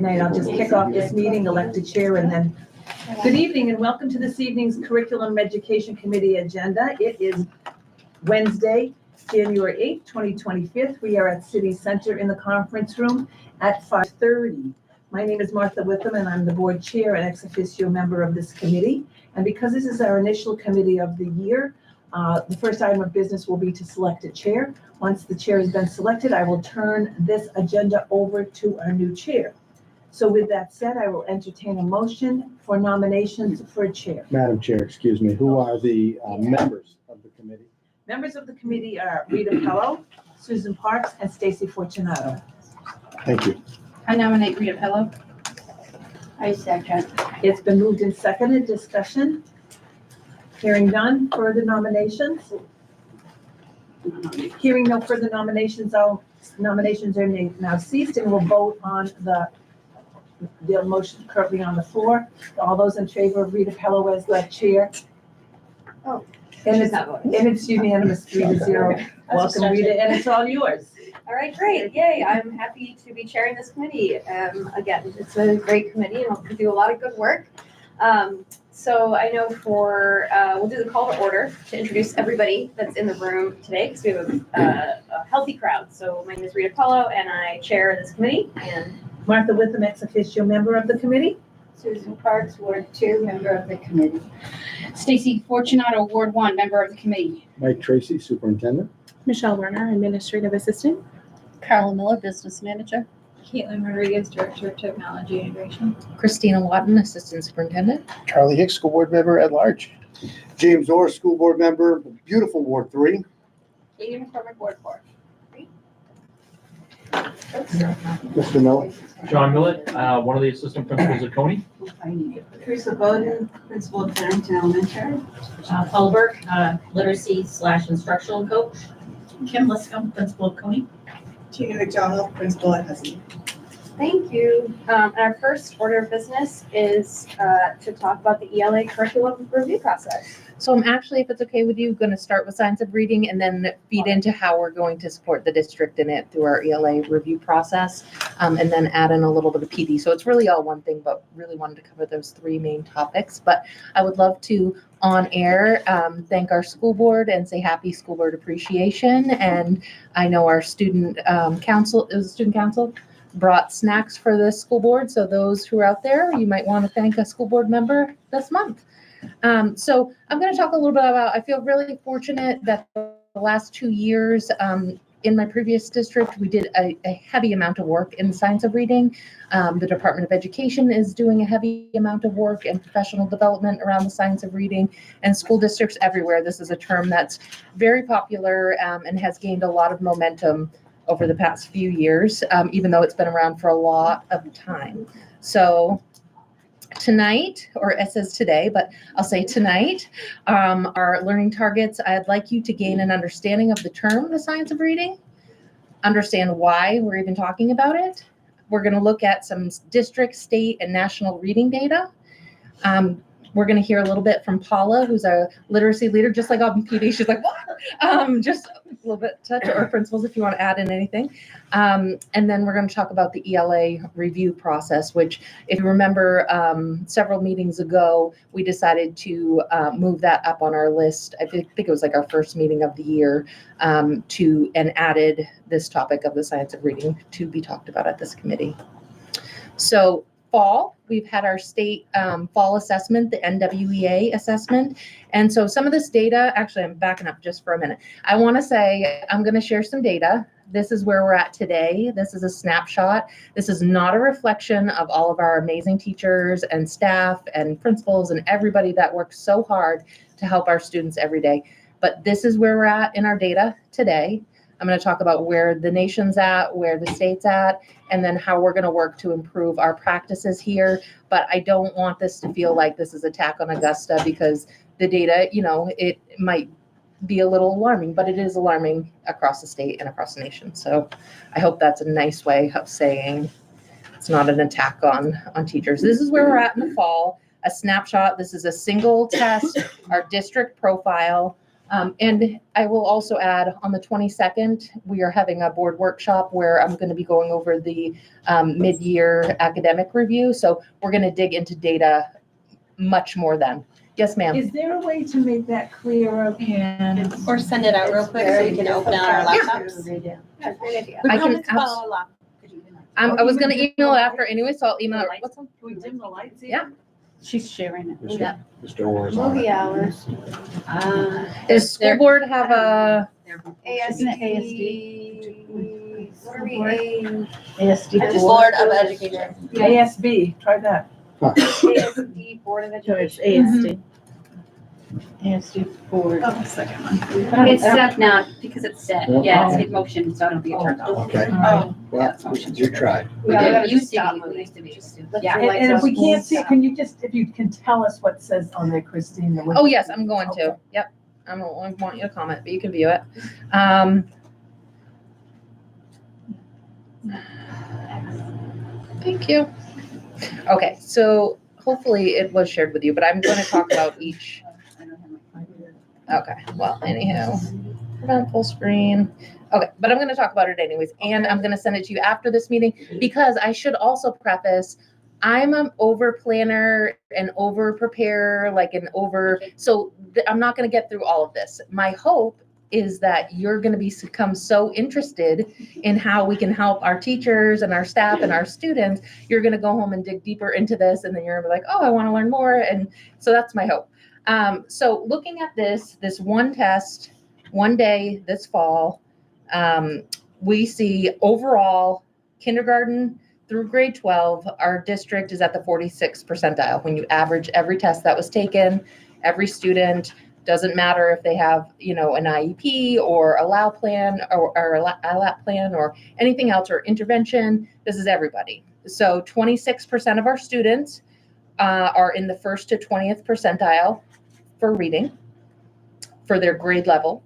Tonight, I'll just kick off this meeting, elect a chair, and then good evening and welcome to this evening's Curriculum Education Committee agenda. It is Wednesday, January 8th, 2025. We are at City Center in the conference room at 5:30. My name is Martha Witham and I'm the board chair and ex officio member of this committee. And because this is our initial committee of the year, the first item of business will be to select a chair. Once the chair has been selected, I will turn this agenda over to our new chair. So with that said, I will entertain a motion for nominations for a chair. Madam Chair, excuse me, who are the members of the committee? Members of the committee are Rita Pello, Susan Parks, and Stacy Fortunato. Thank you. I nominate Rita Pello. I second. It's been moved and seconded. Discussion? Hearing none. Further nominations? Hearing no further nominations, all nominations are now ceased, and we'll vote on the motion currently on the floor. All those in favor of Rita Pello as the chair? Oh, And she's not voting. it's unanimous 3-0. Welcome, Rita, and it's all yours. All right, great. Yay. I'm happy to be chairing this committee. Again, it's a great committee and we'll do a lot of good work. So I know we'll do the call to order to introduce everybody that's in the room today because we have a healthy crowd. So my name is Rita Pello and I chair this committee. And Martha Witham, ex officio member of the committee. Susan Parks, Ward 2, member of the committee. Stacy Fortunato, Ward 1, member of the committee. Mike Tracy, Superintendent. Michelle Werner, Administrative Assistant. Carla Miller, Business Manager. Caitlin Rodriguez, Director of Technology Integration. Christina Watton, Assistant Superintendent. Charlie Hicks, School Board Member at Large. James Orr, School Board Member, beautiful Ward 3. Katie McCormick, Ward 4. Mr. Miller. John Millett, one of the assistant principals at Coney. Teresa Bowden, Principal of Farrington Elementary. Paul Burke, literacy/instructional coach. Kim Liscombe, principal of Coney. Tina McDonald, principal at Husky. Thank you. Our first order of business is to talk about the ELA curriculum review process. So I'm actually, if it's okay with you, going to start with science of reading and then feed into how we're going to support the district in it through our ELA review process, and then add in a little bit of PD. So it's really all one thing, but really wanted to cover those three main topics. But I would love to, on air, thank our school board and say happy School Board Appreciation. And I know our student council, brought snacks for the school board. So those who are out there, you might want to thank a school board member this month. So I'm going to talk a little bit about, I feel really fortunate that the last 2 years in my previous district, we did a heavy amount of work in the science of reading. The Department of Education is doing a heavy amount of work in professional development around the science of reading, and school districts everywhere. This is a term that's very popular and has gained a lot of momentum over the past few years, even though it's been around for a lot of time. So tonight, or it says today, but I'll say tonight, our learning targets, I'd like you to gain an understanding of the term, the science of reading, understand why we're even talking about it. We're going to look at some district, state, and national reading data. We're going to hear a little bit from Paula, who's a literacy leader, just like on PD. She's like, what? Just a little bit touch, or principals if you want to add in anything. And then we're going to talk about the ELA review process, which, if you remember, several meetings ago, we decided to move that up on our list. I think it was like our first meeting of the year, and added this topic of the science of reading to be talked about at this committee. So fall, we've had our state fall assessment, the NWEA assessment. And so some of this data, actually, I'm backing up just for a minute. I want to say I'm going to share some data. This is where we're at today. This is a snapshot. This is not a reflection of all of our amazing teachers and staff and principals and everybody that works so hard to help our students every day. But this is where we're at in our data today. I'm going to talk about where the nation's at, where the state's at, and then how we're going to work to improve our practices here. But I don't want this to feel like this is an attack on Augusta, because the data, it might be a little alarming, but it is alarming across the state and across the nation. So I hope that's a nice way of saying it's not an attack on teachers. This is where we're at in the fall, a snapshot. This is a single test, our district profile. And I will also add on the 22nd, we are having a board workshop where I'm going to be going over the mid-year academic review. So we're going to dig into data much more then. Yes, ma'am. Is there a way to make that clearer? And Or send it out real quick so we can open it on our laptops. Yeah, great idea. I can Comments about our laptop. I was going to email it after anyway, so I'll email it. What's on? Can we dim the lights? Yeah. She's sharing it. Yeah. Mr. Orr's on Movie it. hours. Does school board have a, ASD. What are we? ASD. Board of Education. ASB, try that. ASD Board of Education. ASD. ASD board. Oh, the second one. It's stuck now because it's set. Oh. Yeah, it's in motion, so I don't think it turns off. Okay, Oh, well, you tried. Yeah, It used to stop be, it moving. used to be. Let Yeah. your And lights if off. we can't see, can you just, if you can tell us what says on there, Christine? that would- oh yes, I'm going to. Yep. I want you to comment, but you can view it. Thank you. Okay, so hopefully it was shared with you, but I'm going to talk about each. Okay, well, anywho, prevent full screen. Okay, but I'm going to talk about it anyways, and I'm going to send it to you after this meeting because I should also preface, I'm an over planner and over prepare, so I'm not going to get through all of this. My hope is that you're going to become so interested in how we can help our teachers and our staff and our students. You're going to go home and dig deeper into this, and then you're going to be like, oh, I want to learn more. And so that's my hope. So looking at this one test, one day this fall, we see overall kindergarten through grade 12, our district is at the 46th percentile. When you average every test that was taken, every student, doesn't matter if they have, an IEP or a LAU plan or a LAP plan or anything else or intervention, this is everybody. So 26% of our students are in the 1st to 20th percentile for reading for their grade level.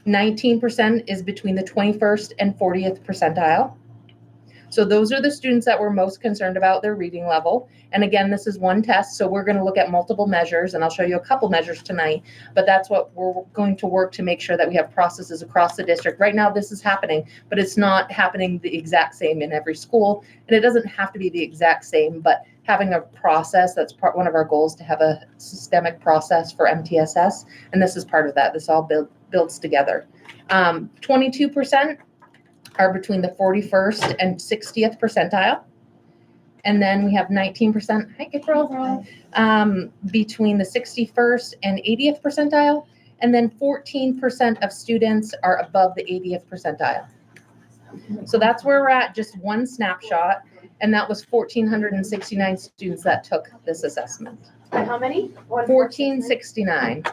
19% is between the 21st and 40th percentile. So those are the students that we're most concerned about their reading level. And again, this is one test, so we're going to look at multiple measures, and I'll show you a couple measures tonight, but that's what we're going to work to make sure that we have processes across the district. Right now, this is happening, but it's not happening the exact same in every school, and it doesn't have to be the exact same, but having a process, that's one of our goals, to have a systemic process for MTSS, and this is part of that. This all builds together. 22% are between the 41st and 60th percentile. And then we have 19%, hi April, between the 61st and 80th percentile. And then 14% of students are above the 80th percentile. So that's where we're at, just one snapshot. And that was 1,469 students that took this assessment. And how many? 1,469.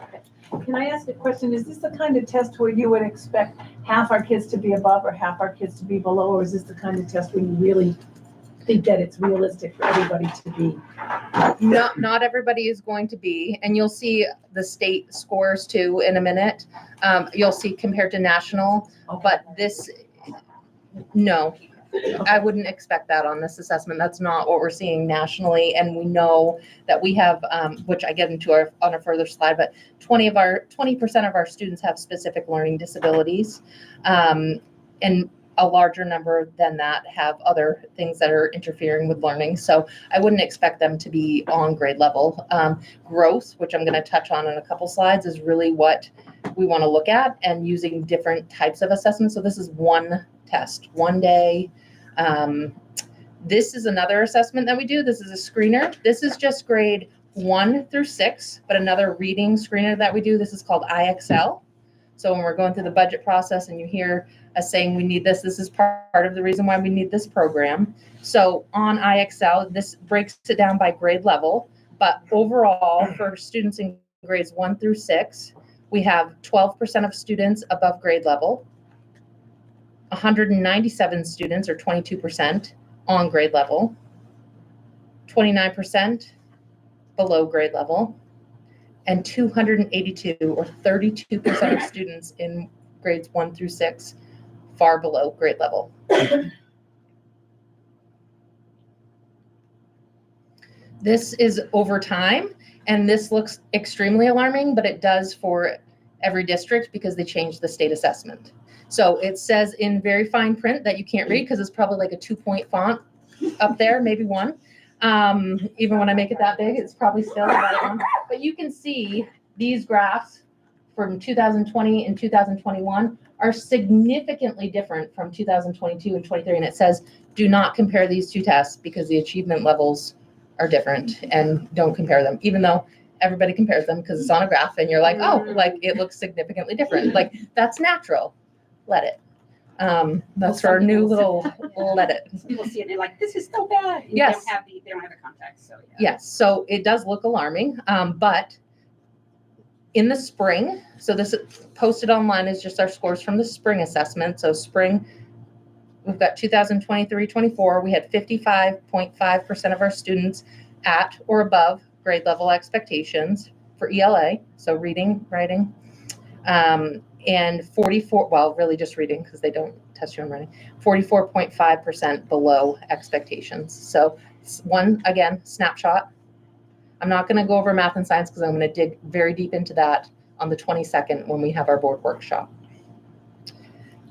Can I ask a question? Is this the kind of test where you would expect half our kids to be above or half our kids to be below? Or is this the kind of test where you really think that it's realistic for everybody to be? Not everybody is going to be, and you'll see the state scores too in a minute. You'll see compared to national, but no, I wouldn't expect that on this assessment. That's not what we're seeing nationally. And we know that we have, which I get into on a further slide, but 20% of our students have specific learning disabilities. And a larger number than that have other things that are interfering with learning. So I wouldn't expect them to be on grade level. Growth, which I'm going to touch on in a couple slides, is really what we want to look at, and using different types of assessments. So this is one test, one day. This is another assessment that we do. This is a screener. This is just grade 1 through 6, but another reading screener that we do. This is called IXL. So when we're going through the budget process and you hear us saying we need this is part of the reason why we need this program. So on IXL, this breaks it down by grade level, but overall for students in grades 1 through 6, we have 12% of students above grade level, 197 students, or 22%, on grade level, 29% below grade level, and 282, or 32% of students in grades 1 through 6 far below grade level. This is over time, and this looks extremely alarming, but it does for every district because they changed the state assessment. So it says in very fine print that you can't read because it's probably like a 2-point font up there, maybe one. Even when I make it that big, it's probably still about one. But you can see these graphs from 2020 and 2021 are significantly different from 2022 and 23. And it says, do not compare these two tests because the achievement levels are different and don't compare them, even though everybody compares them because it's on a graph and you're like, oh, like it looks significantly different. Like that's natural. Let it. That's for our new little let it. People see it and they're like, this is so bad. And Yes. They don't have the context, so yeah. Yes, so it does look alarming, but in the spring, so this posted online is just our scores from the spring assessment. So spring, we've got 2023-24, we had 55.5% of our students at or above grade level expectations for ELA, so reading, writing, and 44, well, really just reading because they don't test you on writing, 44.5% below expectations. So one, again, snapshot. I'm not going to go over math and science because I'm going to dig very deep into that on the 22nd when we have our board workshop.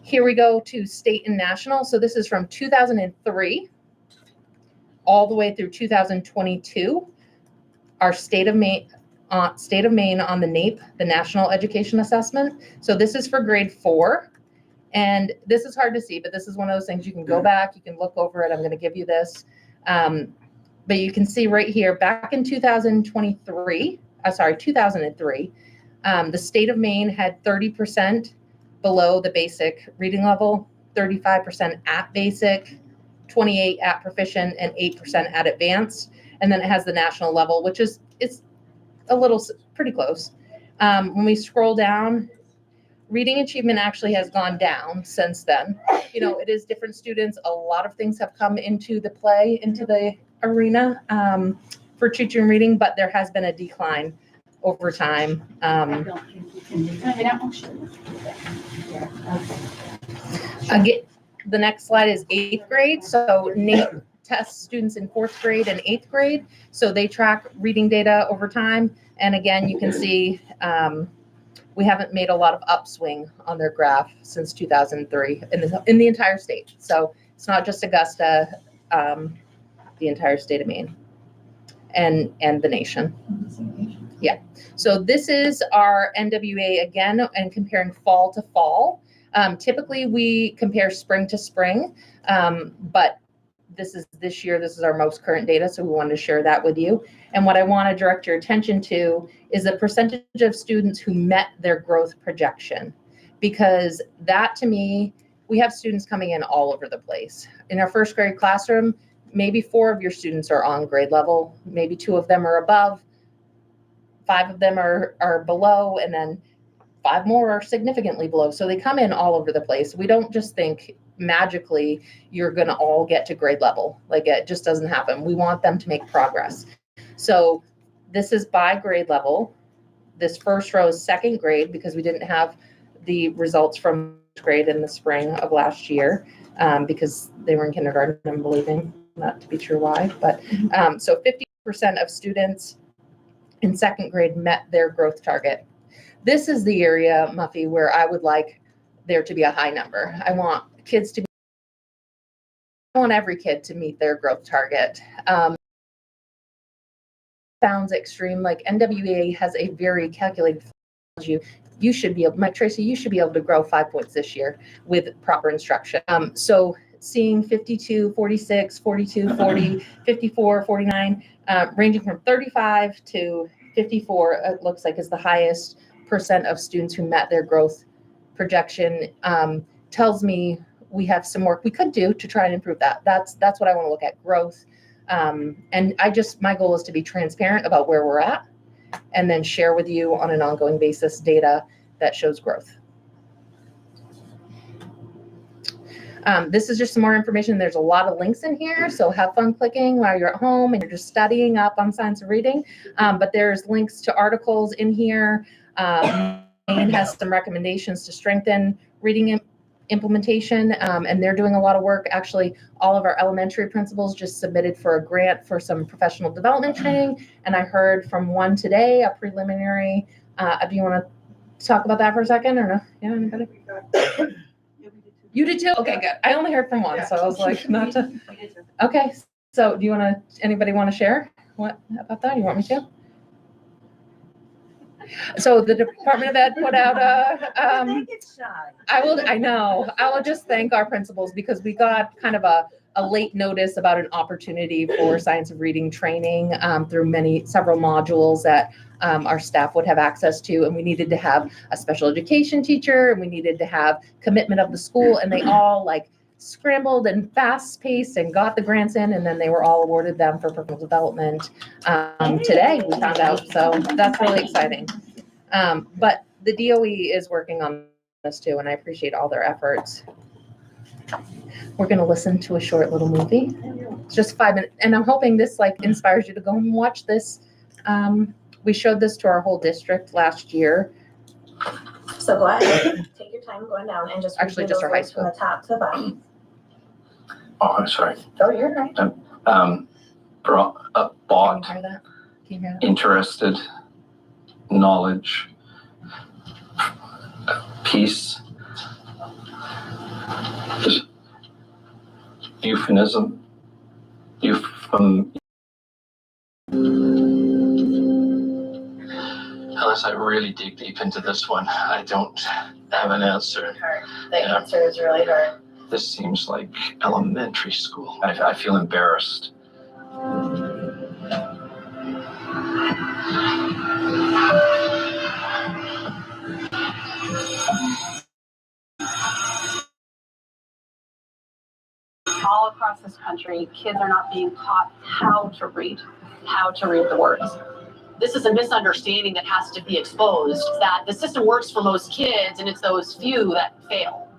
Here we go to state and national. So this is from 2003 all the way through 2022. Our state of Maine on the NAEP, the National Education Assessment. So this is for grade 4. And this is hard to see, but this is one of those things you can go back, you can look over it. I'm going to give you this. But you can see right here, back in 2003, the state of Maine had 30% below the basic reading level, 35% at basic, 28 at proficient, and 8% at advanced. And then it has the national level, which is, it's a little, pretty close. When we scroll down, reading achievement actually has gone down since then. You know, it is different students. A lot of things have come into the play, into the arena for teaching and reading, but there has been a decline over time. Again, the next slide is 8th grade. So NAEP tests students in 4th grade and 8th grade. So they track reading data over time. And again, you can see we haven't made a lot of upswing on their graph since 2003 in the entire state. So it's not just Augusta, the entire state of Maine and the nation. Yeah. So this is our NWA again, and comparing fall to fall. Typically we compare spring to spring, but this year, this is our most current data. So we wanted to share that with you. And what I want to direct your attention to is the percentage of students who met their growth projection, because that to me, we have students coming in all over the place. In our 1st grade classroom, maybe 4 of your students are on grade level, maybe 2 of them are above, 5 of them are below, and then 5 more are significantly below. So they come in all over the place. We don't just think magically you're going to all get to grade level. Like it just doesn't happen. We want them to make progress. So this is by grade level. This first row is 2nd grade because we didn't have the results from grade in the spring of last year because they were in kindergarten. I'm believing not to be true why, but so 50% of students in 2nd grade met their growth target. This is the area, Muffy, where I would like there to be a high number. I want every kid to meet their growth target. Sounds extreme. Like NWA has a very calculated. You should be able, Tracy, you should be able to grow 5 points this year with proper instruction. So seeing 52, 46, 42, 40, 54, 49, ranging from 35 to 54, it looks like is the highest percent of students who met their growth projection, tells me we have some work we could do to try and improve that. That's what I want to look at, growth. And my goal is to be transparent about where we're at and then share with you on an ongoing basis data that shows growth. This is just some more information. There's a lot of links in here, so have fun clicking while you're at home and you're just studying up on science of reading. But there's links to articles in here. Maine has some recommendations to strengthen reading implementation, and they're doing a lot of work. Actually, all of our elementary principals just submitted for a grant for some professional development training, and I heard from one today, a preliminary. Do you want to talk about that for a second or no? Yeah, anybody? You did too? Okay, good. I only heard from one, so I was like, not to. Okay, so do you want to, anybody want to share what about that? You want me to? So the Department of Ed put out They get shy. I will just thank our principals because we got kind of a late notice about an opportunity for science of reading training through several modules that our staff would have access to. And we needed to have a special education teacher and we needed to have commitment of the school. And they all like scrambled and fast paced and got the grants in. And then they were all awarded them for professional development today, we found out. So that's really exciting. But the DOE is working on this too, and I appreciate all their efforts. We're going to listen to a short little movie. It's just 5 minutes. And I'm hoping this like inspires you to go and watch this. We showed this to our whole district last year. So go ahead, take your time going down and just. Actually, just our high school. From the top to the bottom. Oh, I'm sorry. Oh, you're right. Bought, Can you hear that? Can you hear that? interested, knowledge, peace, euphemism, Unless I really dig deep into this one, I don't have an answer. The answer is really hard. This seems like elementary school. I feel embarrassed. All across this country, kids are not being taught how to read the words. This is a misunderstanding that has to be exposed, that the system works for most kids and it's those few that fail.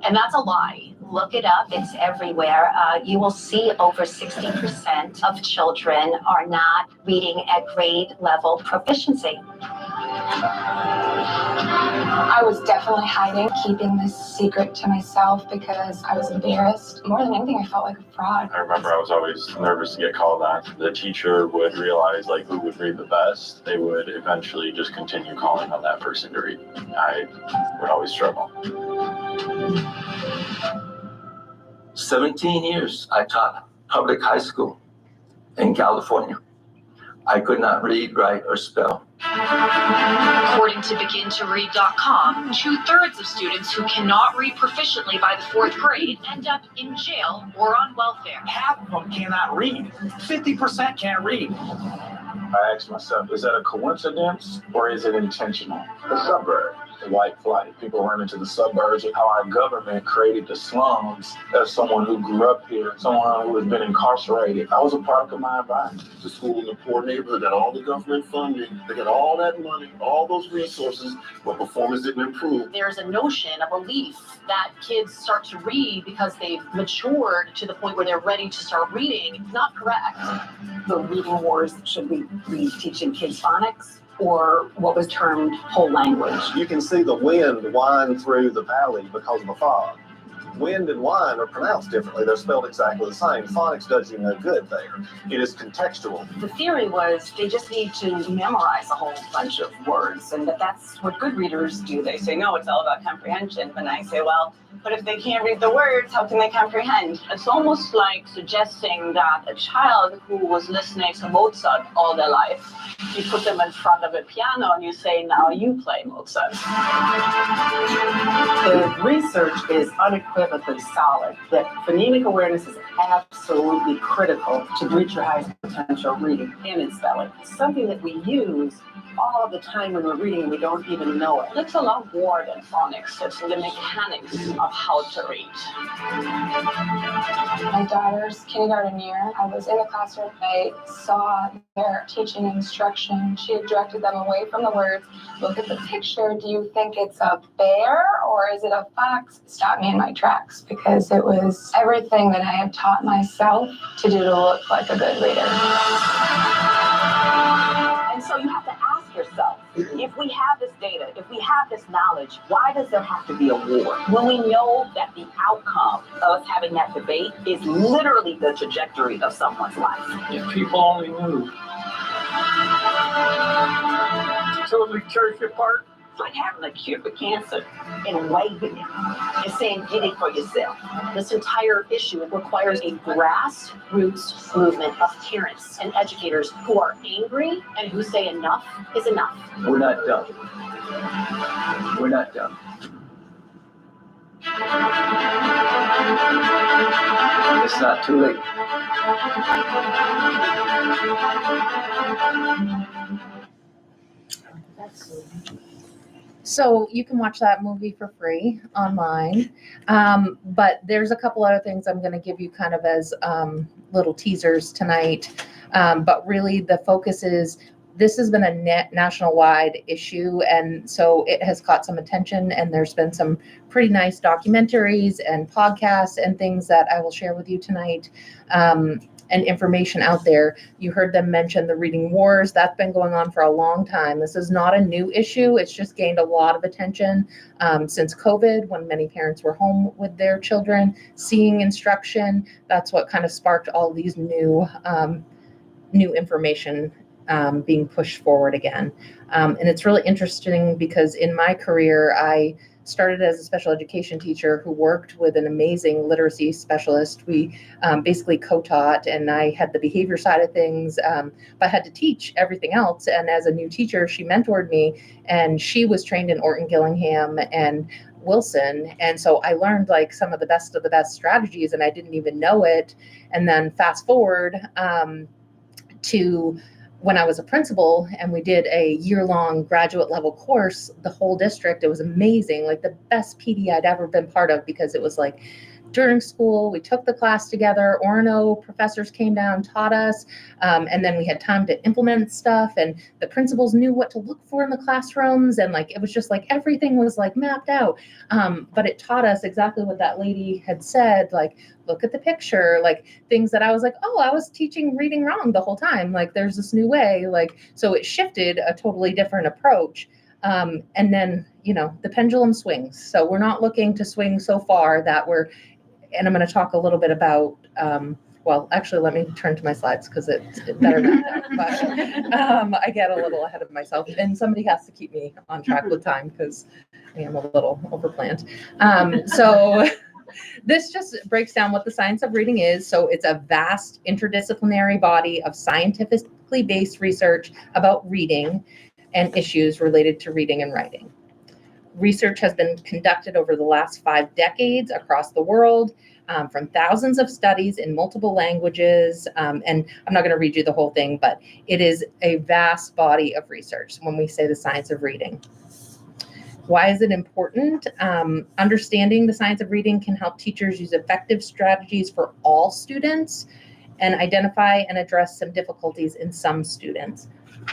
And that's a lie. Look it up, it's everywhere. You will see over 60% of children are not reading at grade level proficiency. I was definitely hiding, keeping this secret to myself because I was embarrassed. More than anything, I felt like a fraud. I remember I was always nervous to get called on. The teacher would realize like who would read the best. They would eventually just continue calling on that person to read. I would always struggle. 17 years I taught public high school in California. I could not read, write, or spell. According to BeginToRead.com, 2/3 of students who cannot read proficiently by the 4th grade end up in jail or on welfare. Half of them cannot read. 50% can't read. I asked myself, is that a coincidence or is it intentional? The suburb, the white flight. People run into the suburbs and how our government created the slums. As someone who grew up here, someone who has been incarcerated, I was a product of my environment. The school in the poor neighborhood got all the government funding, they got all that money, all those resources, but performance didn't improve. There's a notion, a belief that kids start to read because they've matured to the point where they're ready to start reading. It's not correct. The reading wars, should we be teaching kids phonics or what was termed whole language? You can see the wind wind through the valley because of the fog. Wind and wine are pronounced differently. They're spelled exactly the same. Phonics does you no good there. It is contextual. The theory was they just need to memorize a whole bunch of words, and that's what good readers do. They say, no, it's all about comprehension. And I say, well, but if they can't read the words, how can they comprehend? It's almost like suggesting that a child who was listening to Mozart all their life, you put them in front of a piano and you say, now you play Mozart. The research is unequivocally solid that phonemic awareness is absolutely critical to reach your highest potential reading and in spelling. It's something that we use all the time when we're reading, we don't even know it. It's a lot more than phonics. It's the mechanics of how to read. My daughter's kindergarten year, I was in the classroom. I saw their teaching instruction. She had directed them away from the words. Look at the picture. Do you think it's a bear or is it a fox? It stopped me in my tracks because it was everything that I had taught myself to do to look like a good reader. And so you have to ask yourself, if we have this data, if we have this knowledge, why does there have to be a war? When we know that the outcome of us having that debate is literally the trajectory of someone's life. If people only knew. So when we tear it apart, It's like having a cure for cancer and waving it and saying, get it for yourself. This entire issue requires a grassroots movement of parents and educators who are angry and who say enough is enough. We're not done. We're not done. It's not too late. So you can watch that movie for free online. But there's a couple other things I'm going to give you kind of as little teasers tonight. But really the focus is this has been a national-wide issue, and so it has caught some attention, and there's been some pretty nice documentaries and podcasts and things that I will share with you tonight, and information out there. You heard them mention the reading wars. That's been going on for a long time. This is not a new issue. It's just gained a lot of attention since COVID, when many parents were home with their children, seeing instruction. That's what kind of sparked all these new information being pushed forward again. And it's really interesting because in my career, I started as a special education teacher who worked with an amazing literacy specialist. We basically co-taught, and I had the behavior side of things, but I had to teach everything else. And as a new teacher, she mentored me, and she was trained in Orton Gillingham and Wilson. And so I learned like some of the best strategies, and I didn't even know it. And then fast forward to when I was a principal and we did a year-long graduate level course, the whole district, it was amazing, like the best PD I'd ever been part of, because it was like during school, we took the class together, Orono professors came down, taught us, and then we had time to implement stuff, and the principals knew what to look for in the classrooms, and like it was just like everything was like mapped out. But it taught us exactly what that lady had said, like look at the picture, like things that I was like, oh, I was teaching reading wrong the whole time, like there's this new way, like so it shifted a totally different approach. And then, you know, the pendulum swings. So we're not looking to swing so far that we're, and I'm going to talk a little bit about, well, actually, let me turn to my slides because it's better than that. But I get a little ahead of myself, and somebody has to keep me on track with time because I am a little overplanned. So this just breaks down what the science of reading is. So it's a vast interdisciplinary body of scientifically based research about reading and issues related to reading and writing. Research has been conducted over the last 5 decades across the world, from thousands of studies in multiple languages. And I'm not going to read you the whole thing, but it is a vast body of research when we say the science of reading. Why is it important? Understanding the science of reading can help teachers use effective strategies for all students and identify and address some difficulties in some students.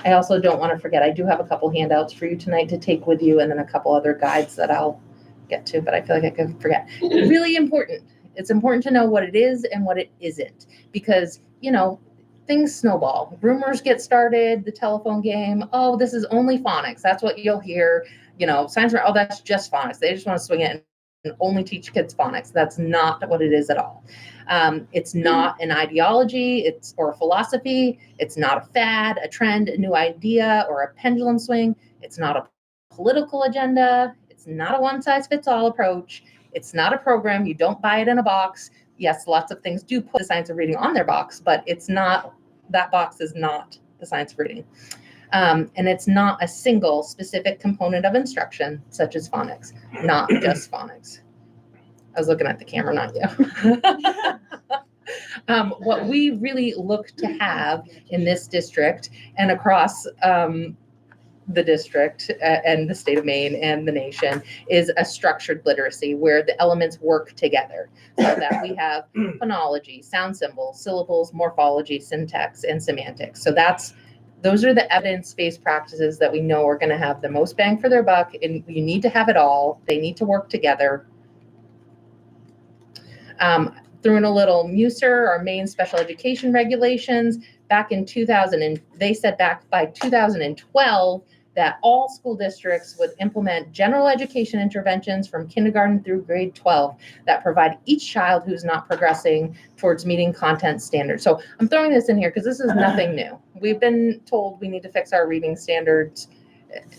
I also don't want to forget, I do have a couple handouts for you tonight to take with you, and then a couple other guides that I'll get to, but I feel like I could forget. Really important. It's important to know what it is and what it isn't, because, you know, things snowball. Rumors get started, the telephone game, oh, this is only phonics. That's what you'll hear. You know, science, oh, that's just phonics. They just want to swing it and only teach kids phonics. That's not what it is at all. It's not an ideology, or a philosophy. It's not a fad, a trend, a new idea, or a pendulum swing. It's not a political agenda. It's not a one-size-fits-all approach. It's not a program. You don't buy it in a box. Yes, lots of things do put the science of reading on their box, but it's not, that box is not the science of reading. And it's not a single specific component of instruction, such as phonics, not just phonics. I was looking at the camera, not you. What we really look to have in this district and across the district and the state of Maine and the nation is a structured literacy where the elements work together, so that we have phonology, sound symbols, syllables, morphology, syntax, and semantics. So those are the evidence-based practices that we know are going to have the most bang for their buck, and you need to have it all. They need to work together. Threw in a little MUSER, our Maine special education regulations, back in 2000, and they said back by 2012 that all school districts would implement general education interventions from kindergarten through grade 12 that provide each child who's not progressing towards meeting content standards. So I'm throwing this in here because this is nothing new. We've been told we need to fix our reading standards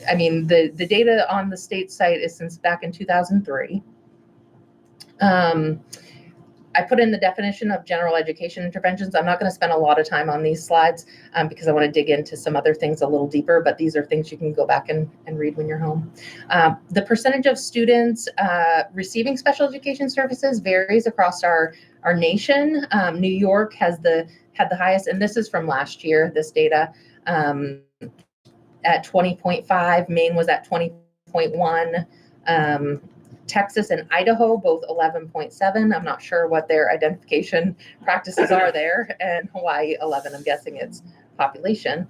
I mean, the data on the state site is since back in 2003. I put in the definition of general education interventions. I'm not going to spend a lot of time on these slides because I want to dig into some other things a little deeper, but these are things you can go back and read when you're home. The percentage of students receiving special education services varies across our nation. New York had the highest, and this is from last year, this data, at 20.5, Maine was at 20.1, Texas and Idaho, both 11.7. I'm not sure what their identification practices are there, and Hawaii, 11. I'm guessing it's population.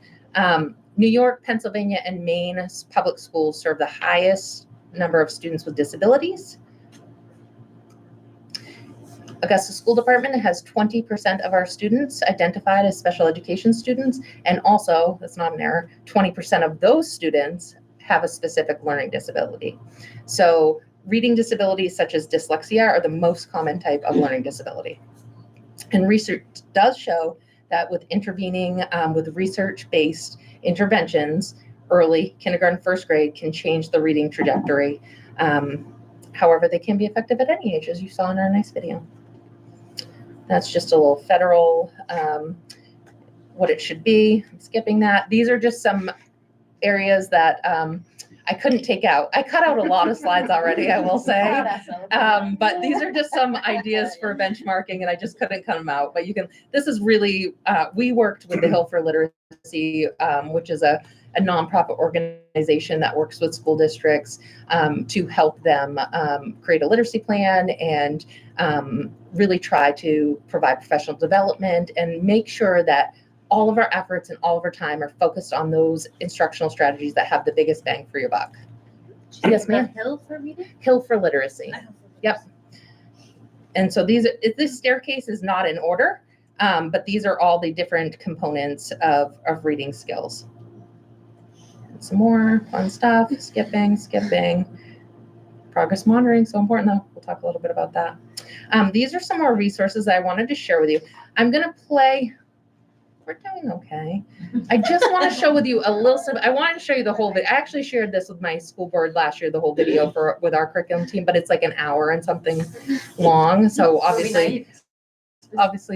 New York, Pennsylvania, and Maine public schools serve the highest number of students with disabilities. Augusta School Department has 20% of our students identified as special education students, and also, that's not an error, 20% of those students have a specific learning disability. So reading disabilities such as dyslexia are the most common type of learning disability. And research does show that with intervening with research-based interventions, early, kindergarten, first grade can change the reading trajectory. However, they can be effective at any age, as you saw in our nice video. That's just a little federal, what it should be. I'm skipping that. These are just some areas that I couldn't take out. I cut out a lot of slides already, I will say. But these are just some ideas for benchmarking, and I just couldn't cut them out. But you can, this is really, we worked with the Hill for Literacy, which is a nonprofit organization that works with school districts to help them create a literacy plan and really try to provide professional development and make sure that all of our efforts and all of our time are focused on those instructional strategies that have the biggest bang for your buck. Yes, ma'am. Hill for reading? Hill for Literacy. Yep. And so this staircase is not in order, but these are all the different components of reading skills. And some more fun stuff, skipping. Progress monitoring, so important though. We'll talk a little bit about that. These are some more resources that I wanted to share with you. I'm gonna play. We're doing okay. I just want to show with you a little, I wanted to show you the whole video. I actually shared this with my school board last year, the whole video with our curriculum team, but it's like an hour and something long. So obviously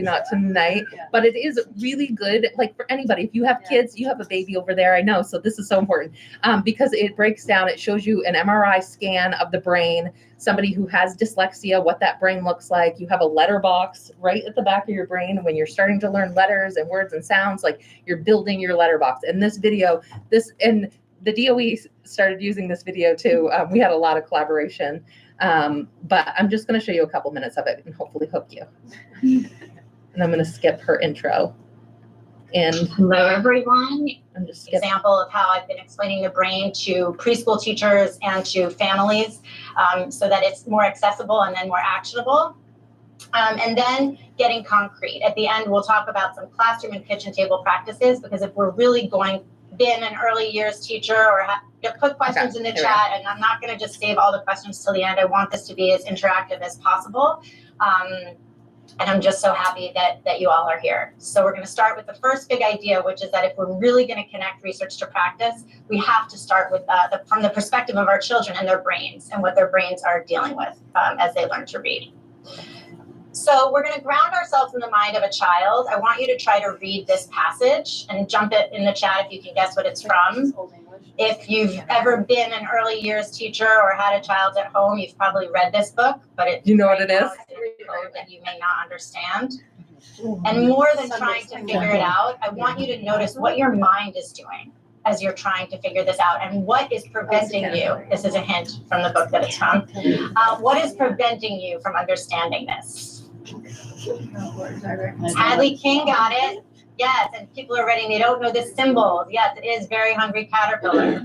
not tonight, but it is really good. Like for anybody, if you have kids, you have a baby over there, I know. So this is so important because it breaks down, it shows you an MRI scan of the brain, somebody who has dyslexia, what that brain looks like. You have a letter box right at the back of your brain. When you're starting to learn letters and words and sounds, like you're building your letterbox. And this video, and the DOE started using this video too. We had a lot of collaboration. But I'm just going to show you a couple minutes of it and hopefully hook you. And I'm going to skip her intro. And hello, everyone. I'm just example of how I've been explaining the brain to preschool teachers and to families so that it's more accessible and then more actionable. And then getting concrete. At the end, we'll talk about some classroom and kitchen table practices, because if we're really been an early years teacher or put questions in the chat, and I'm not going to just save all the questions till the end. I want this to be as interactive as possible. And I'm just so happy that you all are here. So we're going to start with the first big idea, which is that if we're really going to connect research to practice, we have to start with from the perspective of our children and their brains and what their brains are dealing with as they learn to read. So we're going to ground ourselves in the mind of a child. I want you to try to read this passage and jump it in the chat if you can guess what it's from. If you've ever been an early years teacher or had a child at home, you've probably read this book, but it's you know what it is code that you may not understand. And more than trying to figure it out, I want you to notice what your mind is doing as you're trying to figure this out, and what is preventing you. This is a hint from the book that it's from. What is preventing you from understanding this? Hadley King got it. Yes, and people are writing, they don't know the symbols. Yes, it is Very Hungry Caterpillar.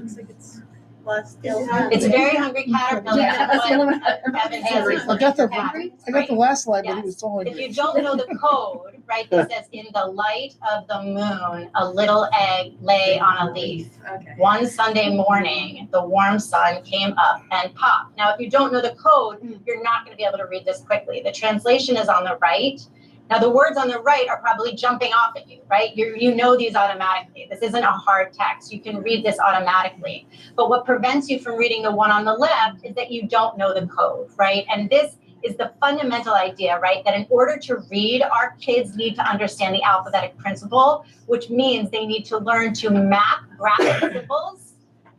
It's Very Hungry Caterpillar. I got the last slide, but he was so If you don't know the code, right, this says, in the light of the moon, a little egg lay on a leaf. One Sunday morning, the warm sun came up and popped. Now, if you don't know the code, you're not going to be able to read this quickly. The translation is on the right. Now, the words on the right are probably jumping off at you, right? You know these automatically. This isn't a hard text. You can read this automatically. But what prevents you from reading the one on the left is that you don't know the code, right? And this is the fundamental idea, right? That in order to read, our kids need to understand the alphabetic principle, which means they need to learn to map graphic symbols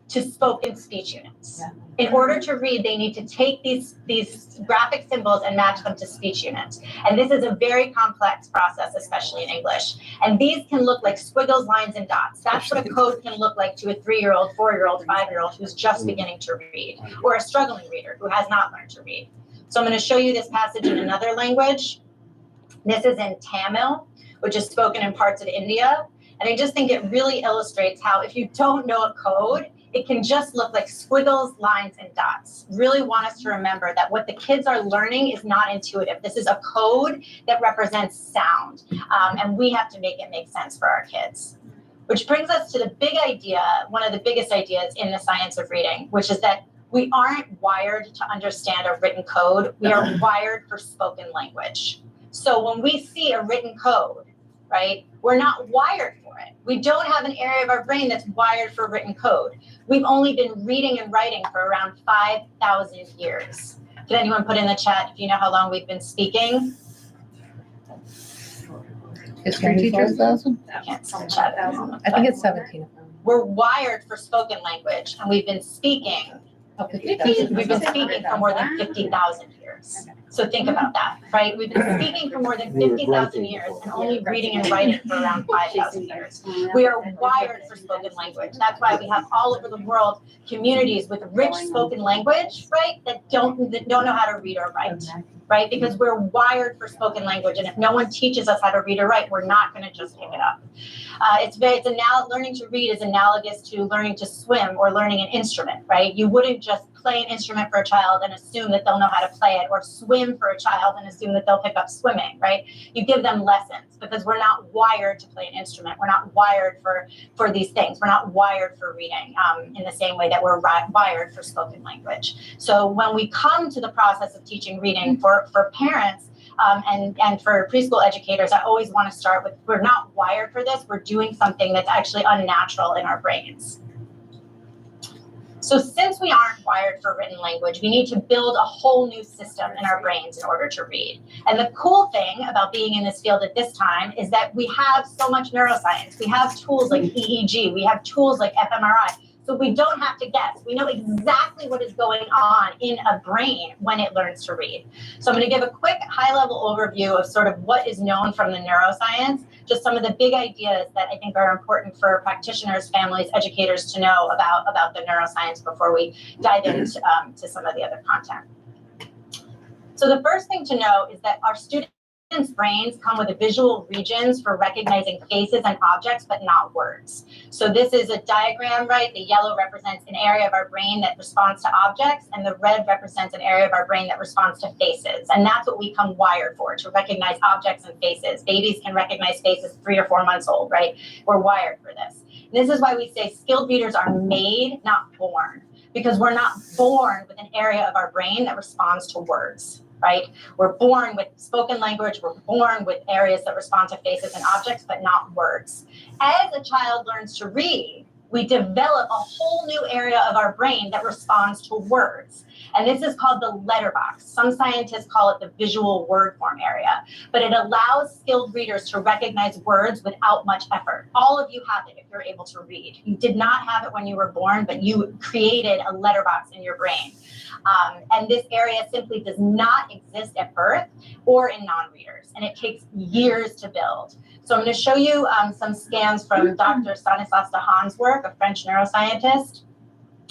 to spoken speech units. Yeah. In order to read, they need to take these graphic symbols and match them to speech units. And this is a very complex process, especially in English. And these can look like squiggles, lines, and dots. That's what a code can look like to a 3-year-old, 4-year-old, 5-year-old who's just beginning to read, or a struggling reader who has not learned to read. So I'm going to show you this passage in another language. This is in Tamil, which is spoken in parts of India. And I just think it really illustrates how if you don't know a code, it can just look like squiggles, lines, and dots. Really want us to remember that what the kids are learning is not intuitive. This is a code that represents sound, and we have to make it make sense for our kids. Which brings us to the big idea, one of the biggest ideas in the science of reading, which is that we aren't wired to understand a written code. We are wired for spoken language. So when we see a written code, right, we're not wired for it. We don't have an area of our brain that's wired for written code. We've only been reading and writing for around 5,000 years. Can anyone put in the chat if you know how long we've been speaking? History teachers? I can't see the chat at the moment. I think it's 17. We're wired for spoken language, and we've been speaking. We've been speaking for more than 50,000 years. So think about that, right? We've been speaking for more than 50,000 years and only reading and writing for around 5,000 years. We are wired for spoken language. That's why we have all over the world communities with rich spoken language, right? That don't know how to read or write, right? Because we're wired for spoken language. And if no one teaches us how to read or write, we're not going to just pick it up. Learning to read is analogous to learning to swim or learning an instrument, right? You wouldn't just play an instrument for a child and assume that they'll know how to play it, or swim for a child and assume that they'll pick up swimming, right? You give them lessons because we're not wired to play an instrument. We're not wired for these things. We're not wired for reading in the same way that we're wired for spoken language. So when we come to the process of teaching reading for parents, and for preschool educators, I always want to start with, we're not wired for this. We're doing something that's actually unnatural in our brains. So since we aren't wired for written language, we need to build a whole new system in our brains in order to read. And the cool thing about being in this field at this time is that we have so much neuroscience. We have tools like EEG. We have tools like fMRI. So we don't have to guess. We know exactly what is going on in a brain when it learns to read. So I'm going to give a quick high-level overview of sort of what is known from the neuroscience, just some of the big ideas that I think are important for practitioners, families, educators to know about the neuroscience before we dive into to some of the other content. So the first thing to know is that our students' brains come with visual regions for recognizing faces and objects, but not words. So this is a diagram, right? The yellow represents an area of our brain that responds to objects, and the red represents an area of our brain that responds to faces. And that's what we come wired for, to recognize objects and faces. Babies can recognize faces 3 or 4 months old, right? We're wired for this. And this is why we say skilled readers are made, not born, because we're not born with an area of our brain that responds to words. Right? We're born with spoken language. We're born with areas that respond to faces and objects, but not words. As a child learns to read, we develop a whole new area of our brain that responds to words. And this is called the letterbox. Some scientists call it the visual word form area, but it allows skilled readers to recognize words without much effort. All of you have it if you're able to read. You did not have it when you were born, but you created a letterbox in your brain. And this area simply does not exist at birth or in non-readers, and it takes years to build. So I'm going to show you some scans from Dr. Stanislas Dehaene's work, a French neuroscientist.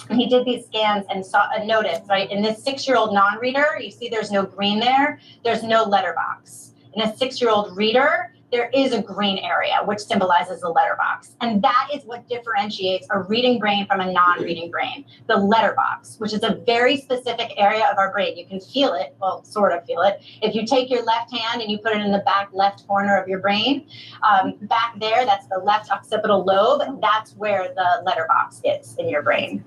And he did these scans and noticed, right, in this 6-year-old non-reader, you see there's no green there, there's no letterbox. In a 6-year-old reader, there is a green area, which symbolizes the letterbox. And that is what differentiates a reading brain from a non-reading brain, the letterbox, which is a very specific area of our brain. You can feel it, well, sort of feel it. If you take your left hand and you put it in the back left corner of your brain, back there, that's the left occipital lobe. That's where the letterbox is in your brain,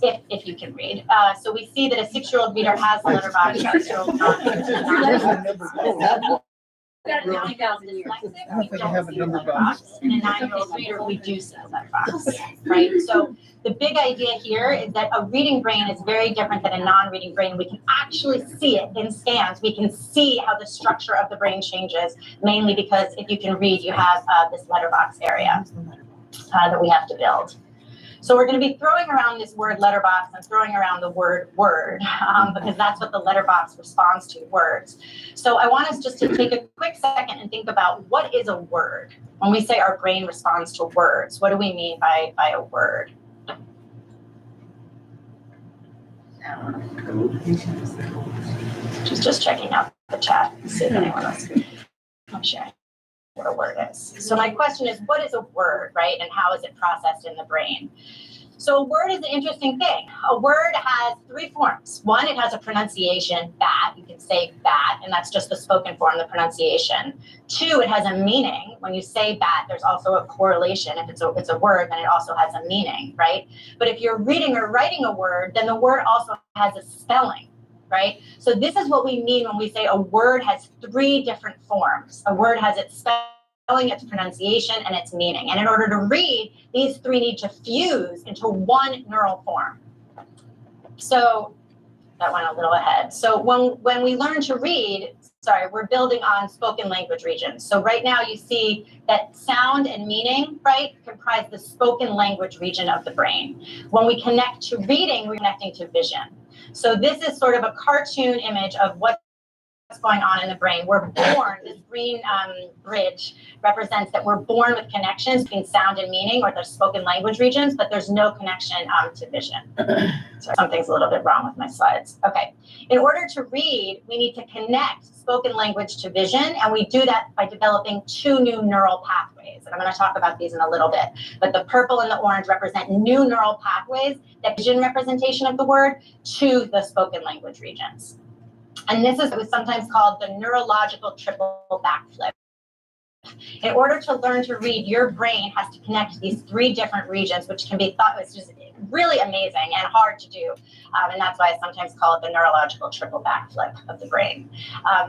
if you can read. So we see that a 6-year-old reader has the letterbox, 6-year-old non-reader. Got it 50,000 years. I don't think I have a number box. In a 9-year-old reader, we do see a letterbox, right? So the big idea here is that a reading brain is very different than a non-reading brain. We can actually see it in scans. We can see how the structure of the brain changes, mainly because if you can read, you have this letterbox area that we have to build. So we're going to be throwing around this word letterbox and throwing around the word word because that's what the letterbox responds to, words. So I want us just to take a quick second and think about what is a word. When we say our brain responds to words, what do we mean by a word? Just checking out the chat, see if anyone else can share what a word is. So my question is, what is a word, right? And how is it processed in the brain? So a word is an interesting thing. A word has 3 forms. One, it has a pronunciation, bat. You can say bat, and that's just the spoken form, the pronunciation. 2, it has a meaning. When you say bat, there's also a correlation. If it's a word, then it also has a meaning, right? But if you're reading or writing a word, then the word also has a spelling, right? So this is what we mean when we say a word has 3 different forms. A word has its spelling, its pronunciation, and its meaning. And in order to read, these 3 need to fuse into one neural form. So that went a little ahead. So when we learn to read, we're building on spoken language regions. So right now you see that sound and meaning, right, comprise the spoken language region of the brain. When we connect to reading, we're connecting to vision. So this is sort of a cartoon image of what's going on in the brain. We're born, this green bridge represents that we're born with connections between sound and meaning, or there's spoken language regions, but there's no connection to vision. So something's a little bit wrong with my slides. Okay. In order to read, we need to connect spoken language to vision, and we do that by developing 2 new neural pathways. And I'm going to talk about these in a little bit. But the purple and the orange represent new neural pathways, that vision representation of the word, to the spoken language regions. And this is what was sometimes called the neurological triple backflip. In order to learn to read, your brain has to connect these 3 different regions, which can be thought was just really amazing and hard to do. And that's why I sometimes call it the neurological triple backflip of the brain.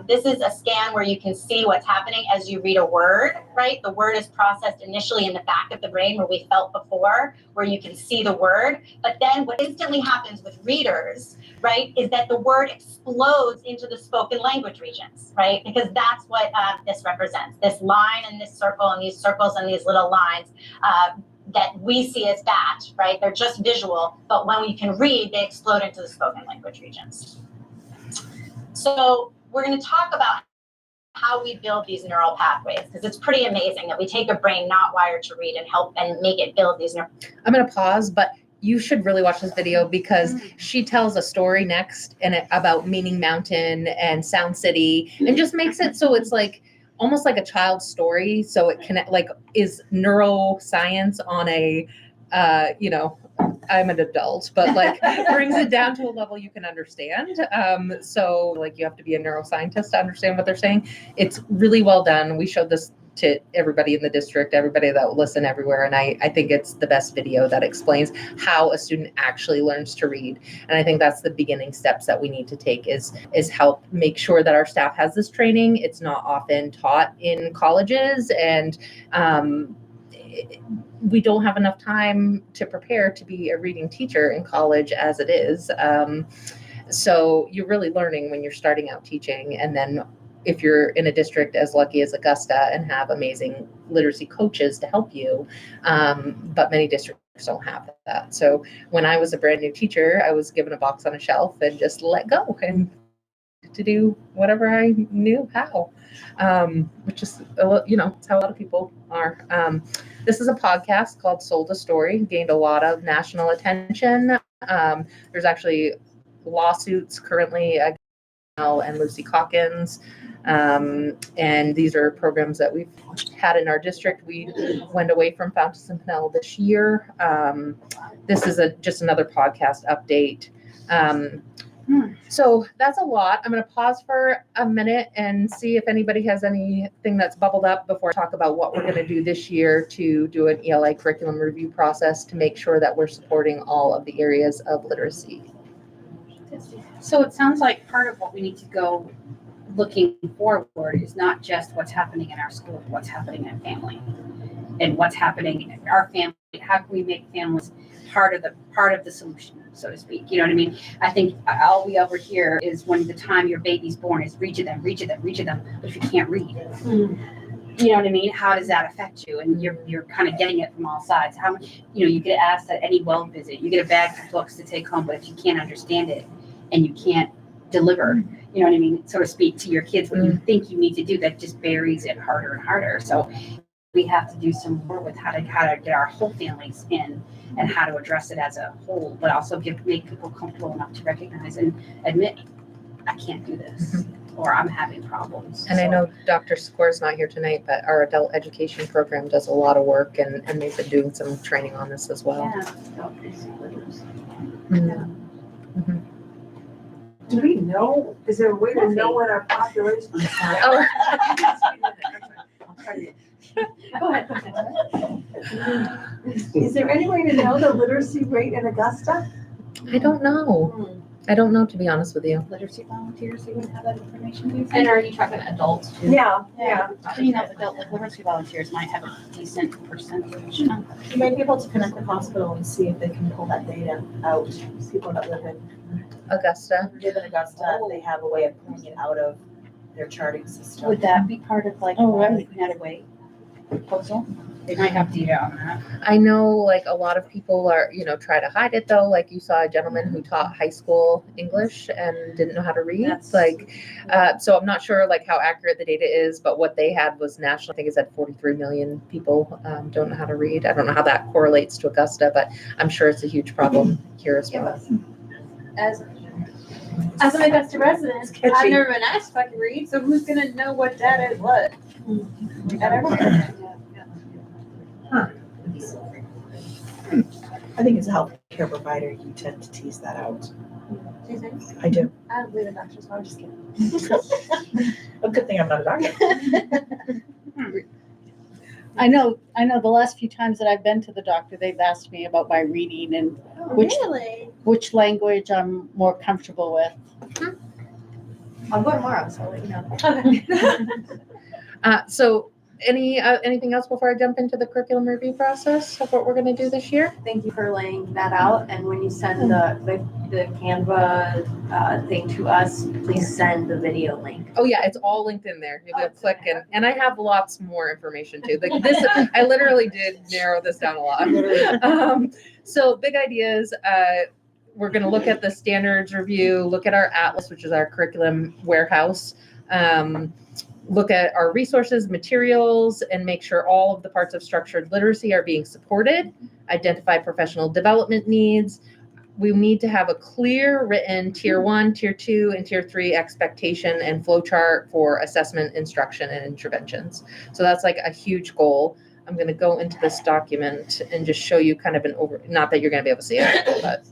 This is a scan where you can see what's happening as you read a word, right? The word is processed initially in the back of the brain where we felt before, where you can see the word. But then what instantly happens with readers, right, is that the word explodes into the spoken language regions, right? Because that's what this represents. This line and this circle and these circles and these little lines that we see as bat, right? They're just visual, but when we can read, they explode into the spoken language regions. So we're going to talk about how we build these neural pathways, because it's pretty amazing that we take a brain not wired to read and help and make it build these neural. I'm going to pause, but you should really watch this video because she tells a story next about Meaning Mountain and Sound City and just makes it so it's like almost like a child's story. So it is neuroscience on a, I'm an adult, but brings it down to a level you can understand. So you have to be a neuroscientist to understand what they're saying. It's really well done. We showed this to everybody in the district, everybody that will listen everywhere. And I think it's the best video that explains how a student actually learns to read. And I think that's the beginning steps that we need to take is help make sure that our staff has this training. It's not often taught in colleges, and we don't have enough time to prepare to be a reading teacher in college as it is. So you're really learning when you're starting out teaching, and then if you're in a district as lucky as Augusta and have amazing literacy coaches to help you, but many districts don't have that. So when I was a brand new teacher, I was given a box on a shelf and just let go and to do whatever I knew how, which is, it's how a lot of people are. This is a podcast called Sold a Story, gained a lot of national attention. There's actually lawsuits currently against and Lucy Calkins. And these are programs that we've had in our district. We went away from Fountas and Pinnell this year. This is just another podcast update. So that's a lot. I'm going to pause for a minute and see if anybody has anything that's bubbled up before I talk about what we're going to do this year to do an ELA curriculum review process to make sure that we're supporting all of the areas of literacy. So it sounds like part of what we need to go looking forward is not just what's happening in our school, but what's happening in family and what's happening in our family. How can we make families part of the solution, so to speak? You know what I mean? I think all we ever hear is when the time your baby's born is reach of them. But if you can't read, you know what I mean? How does that affect you? And you're kind of getting it from all sides. How much, you get asked at any well visit, you get a bag of books to take home, but if you can't understand it and you can't deliver, you know what I mean, so to speak, to your kids, what you think you need to do, that just buries it harder and harder. So we have to do some more with how to get our whole families in and how to address it as a whole, but also make people comfortable enough to recognize and admit, I can't do this, or I'm having problems. And I know Dr. Score's not here tonight, but our adult education program does a lot of work, and they've been doing some training on this as well. Do we know, is there a way to know what our population is? Oh. Go ahead. Is there any way to know the literacy rate in Augusta? I don't know. I don't know, to be honest with you. Literacy volunteers, you would have that information, do you think? And are you talking adults too? Yeah. Adult literacy volunteers might have a decent percentage. You might be able to connect with hospital and see if they can pull that data out. People that live in Augusta. they have a way of pulling it out of their charting system. Would that be part of like the United Way proposal? They might have data on that. I know like a lot of people are, try to hide it though. Like you saw a gentleman who taught high school English and didn't know how to read. So I'm not sure like how accurate the data is, but what they had was national. I think it said 43 million people don't know how to read. I don't know how that correlates to Augusta, but I'm sure it's a huge problem here as well. As an Augusta resident, I've never been asked if I can read, so who's gonna know what data is what? I don't know. I think as a healthcare provider, you tend to tease that out. Do you think? I do. I don't believe in doctors, I'm just kidding. A good thing I'm not a doctor. I know the last few times that I've been to the doctor, they've asked me about my reading and which language I'm more comfortable with. I'll go tomorrow, so I'll let you know. So anything else before I jump into the curriculum review process of what we're going to do this year? Thank you for laying that out. And when you send the Canva thing to us, please send the video link. Oh yeah, it's all linked in there. You'll click and I have lots more information too. Like this, I literally did narrow this down a lot. So big ideas. We're going to look at the standards review, look at our atlas, which is our curriculum warehouse. Look at our resources, materials, and make sure all of the parts of structured literacy are being supported, identify professional development needs. We need to have a clear written tier 1, tier 2, and tier 3 expectation and flow chart for assessment, instruction, and interventions. So that's like a huge goal. I'm going to go into this document and just show you kind of not that you're going to be able to see it, but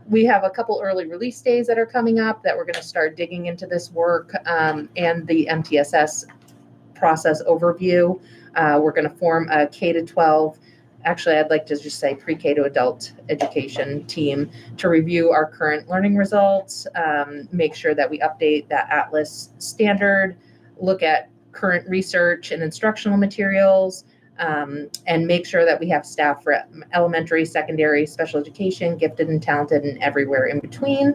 we have a couple early release days that are coming up that we're going to start digging into this work and the MTSS process overview. We're going to form a K-12, actually I'd like to just say pre-K to adult education team to review our current learning results, make sure that we update that Atlas standard, look at current research and instructional materials, and make sure that we have staff for elementary, secondary, special education, gifted and talented, and everywhere in between.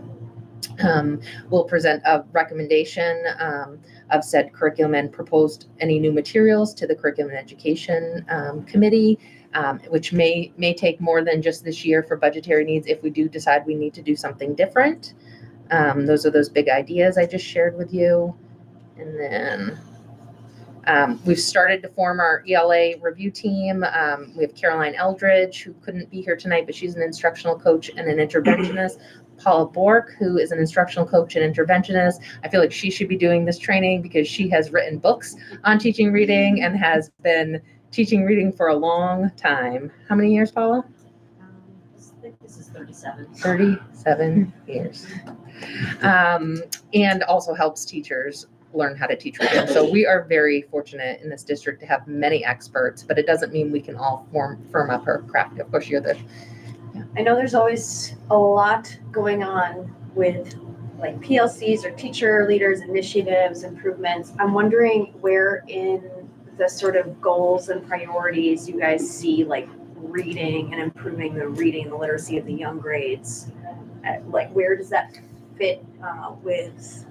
We'll present a recommendation of said curriculum and proposed any new materials to the Curriculum and Education Committee, which may take more than just this year for budgetary needs if we do decide we need to do something different. Those are those big ideas I just shared with you. And then we've started to form our ELA review team. We have Caroline Eldridge, who couldn't be here tonight, but she's an instructional coach and an interventionist. Paula Bork, who is an instructional coach and interventionist. I feel like she should be doing this training because she has written books on teaching reading and has been teaching reading for a long time. How many years, Paula? I think this is 37. 37 years. And also helps teachers learn how to teach reading. So we are very fortunate in this district to have many experts, but it doesn't mean we can all firm up her craft. Of course, you're the... I know there's always a lot going on with like PLCs or teacher leaders initiatives, improvements. I'm wondering where in the sort of goals and priorities you guys see like reading and improving the reading and the literacy of the young grades. Like where does that fit with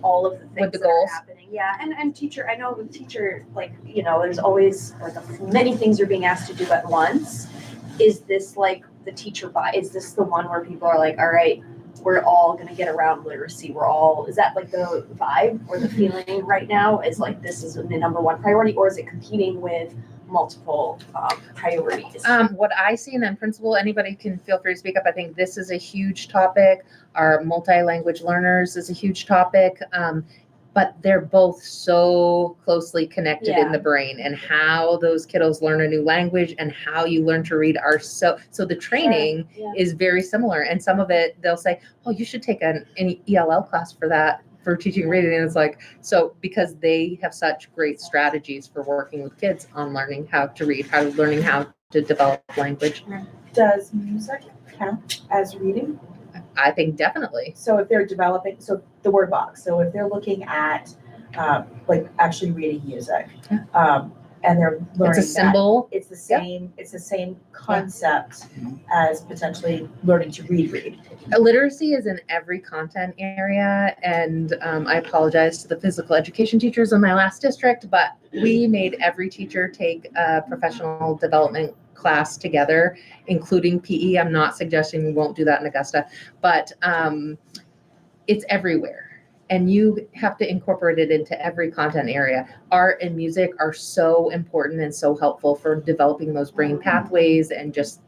all of the things With the that are goals? happening? Yeah, and teacher, I know with teacher, like, you know, there's always like many things you're being asked to do at once. Is this like the teacher is this the one where people are like, all right, we're all gonna get around literacy, is that like the vibe or the feeling right now is like this is the number one priority, or is it competing with multiple priorities? What I see, and then principal, anybody can feel free to speak up. I think this is a huge topic. Our multi-language learners is a huge topic. But they're both so closely connected in the brain, and how those kiddos learn a new language and how you learn to read are so the training is very similar. And some of it they'll say, oh, you should take an ELL class for that, for teaching reading. And it's like, so because they have such great strategies for working with kids on learning how to read, learning how to develop language. Does music count as reading? I think definitely. So if they're developing, so the word box, so if they're looking at like actually reading music, and they're learning It's a symbol. It's the same concept as potentially learning to read. Literacy is in every content area, and I apologize to the physical education teachers in my last district, but we made every teacher take a professional development class together, including PE. I'm not suggesting we won't do that in Augusta, but it's everywhere. And you have to incorporate it into every content area. Art and music are so important and so helpful for developing those brain pathways and just,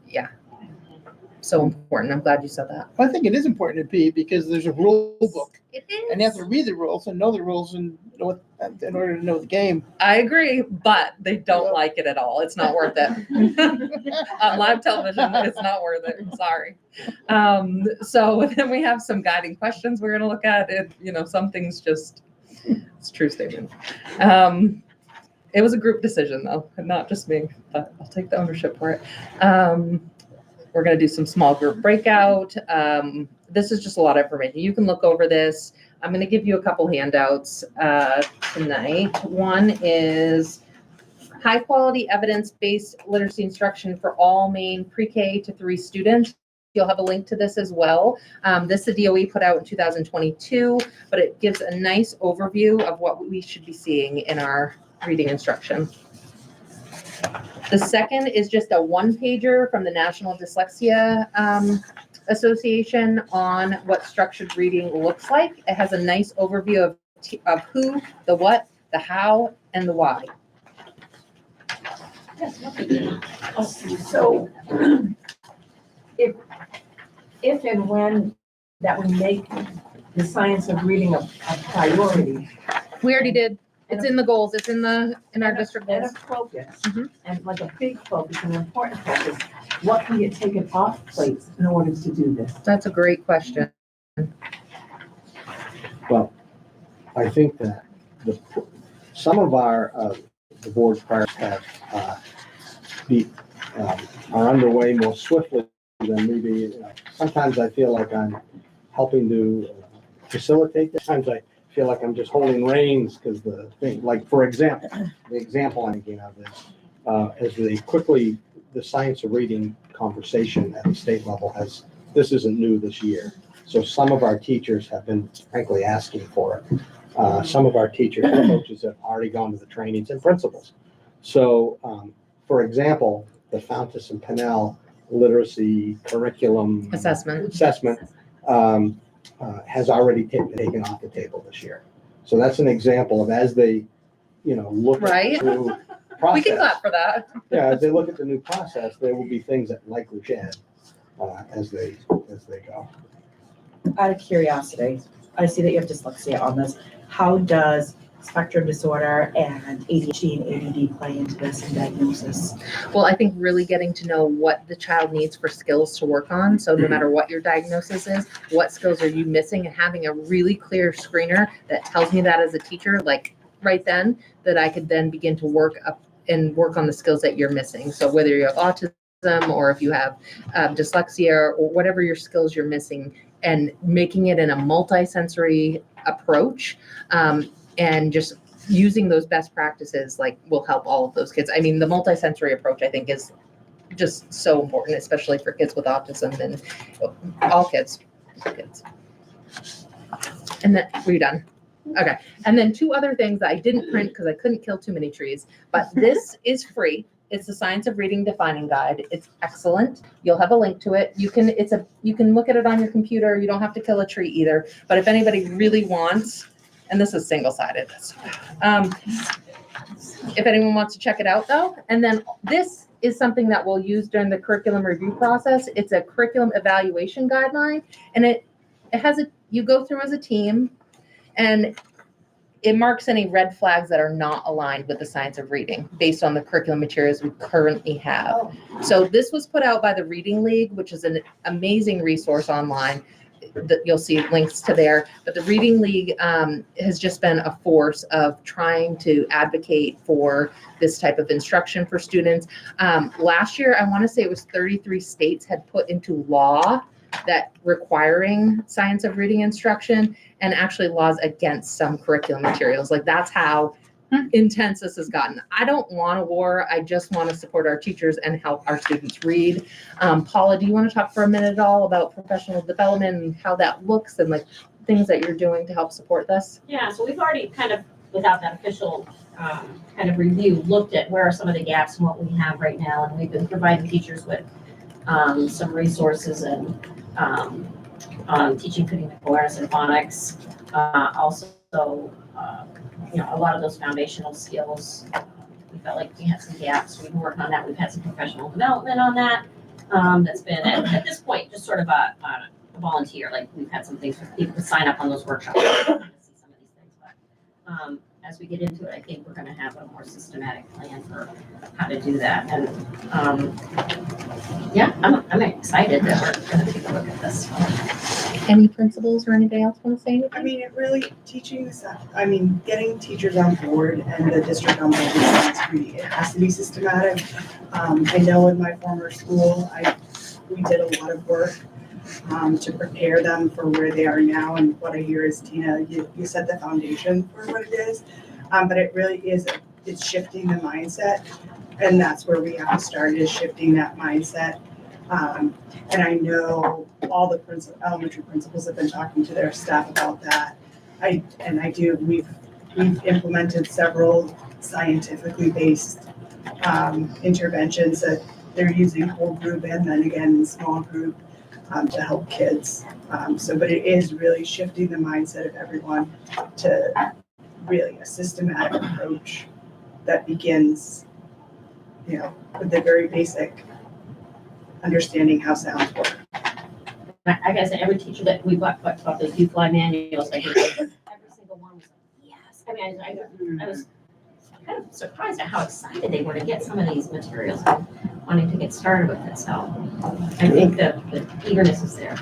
so important. I'm glad you said that. I think it is important in PE because there's a rule book. It is. And you have to read the rules and know the rules and know in order to know the game. I agree, but they don't like it at all. It's not worth it. On live television, it's not worth it. I'm sorry. So then we have some guiding questions we're going to look at. It, some things just, it's a true statement. It was a group decision though, not just me, but I'll take the ownership for it. We're going to do some small group breakout. This is just a lot of information. You can look over this. I'm going to give you a couple handouts tonight. One is high quality evidence-based literacy instruction for all Maine pre-K to 3 students. You'll have a link to this as well. This the DOE put out in 2022, but it gives a nice overview of what we should be seeing in our reading instruction. The second is just a 1-pager from the National Dyslexia Association on what structured reading looks like. It has a nice overview of who, the what, the how, and the why. So if and when that we make the science of reading a priority. We already did. It's in the goals. It's in our district And goals. a focus, and like a big focus, an important focus, what can get taken off plates in order to do this? That's a great question. Well, I think that some of our the board's priorities have are underway more swiftly than maybe. Sometimes I feel like I'm helping to facilitate this. Sometimes I feel like I'm just holding reins because the thing, like for example, the example I'm thinking of is the science of reading conversation at the state level this isn't new this year. So some of our teachers have been frankly asking for it. Some of our teachers and coaches have already gone to the trainings and principals. So for example, the Fountas and Pinnell literacy curriculum assessment has already taken off the table this year. So that's an example of as they, look at the new process. We can clap for that. Yeah, as they look at the new process, there will be things that likely shed as they go. Out of curiosity, I see that you have dyslexia on this. How does spectrum disorder and ADHD and ADD play into this in diagnosis? Well, I think really getting to know what the child needs for skills to work on. So no matter what your diagnosis is, what skills are you missing, and having a really clear screener that tells me that as a teacher, like right then, that I could then begin to work up and work on the skills that you're missing. So whether you have autism or if you have dyslexia or whatever your skills you're missing, and making it in a multi-sensory approach, and just using those best practices like will help all of those kids. I mean, the multi-sensory approach I think is just so important, especially for kids with autism and all kids. And then, were you done? Okay. And then 2 other things that I didn't print because I couldn't kill too many trees, but this is free. It's the Science of Reading Defining Guide. It's excellent. You'll have a link to it. You can look at it on your computer. You don't have to kill a tree either. But if anybody really wants, and this is single-sided, if anyone wants to check it out though, and then this is something that we'll use during the curriculum review process. It's a curriculum evaluation guideline, and it has you go through as a team, and it marks any red flags that are not aligned with the science of reading based on the curriculum materials we currently have. So this was put out by the Reading League, which is an amazing resource online that you'll see links to there. But the Reading League has just been a force of trying to advocate for this type of instruction for students. Last year, I want to say it was 33 states had put into law that requiring science of reading instruction, and actually laws against some curriculum materials. Like that's how intense this has gotten. I don't want a war. I just want to support our teachers and help our students read. Paula, do you want to talk for a minute at all about professional development and how that looks and like things that you're doing to help support this? Yeah, so we've already kind of, without that official kind of review, looked at where are some of the gaps in what we have right now. And we've been providing teachers with some resources and teaching phonemic awareness and phonics. Also, a lot of those foundational skills, we felt like we had some gaps. We've been working on that. We've had some professional development on that. That's been at this point just sort of a volunteer. Like we've had some things for people to sign up on those workshops to see some of these things. But as we get into it, I think we're going to have a more systematic plan for how to do that. And I'm excited that we're going to take a look at this. Any principals or anybody else want to say anything? I mean, it really teaching this up. I mean, getting teachers on board and the district on board it has to be systematic. I know in my former school, we did a lot of work to prepare them for where they are now. And what I hear is, Tina, you set the foundation for what it is, but it really is, it's shifting the mindset. And that's where we have to start, is shifting that mindset. And I know all the elementary principals have been talking to their staff about that. We've implemented several scientifically based interventions that they're using whole group and then again small group to help kids. But it is really shifting the mindset of everyone to really a systematic approach that begins, with the very basic understanding how sounds work. I gotta say, every teacher that we bought those U Fly manuals, every single one was like, yes. I mean, I was kind of surprised at how excited they were to get some of these materials and wanting to get started with it. So I think the eagerness is there.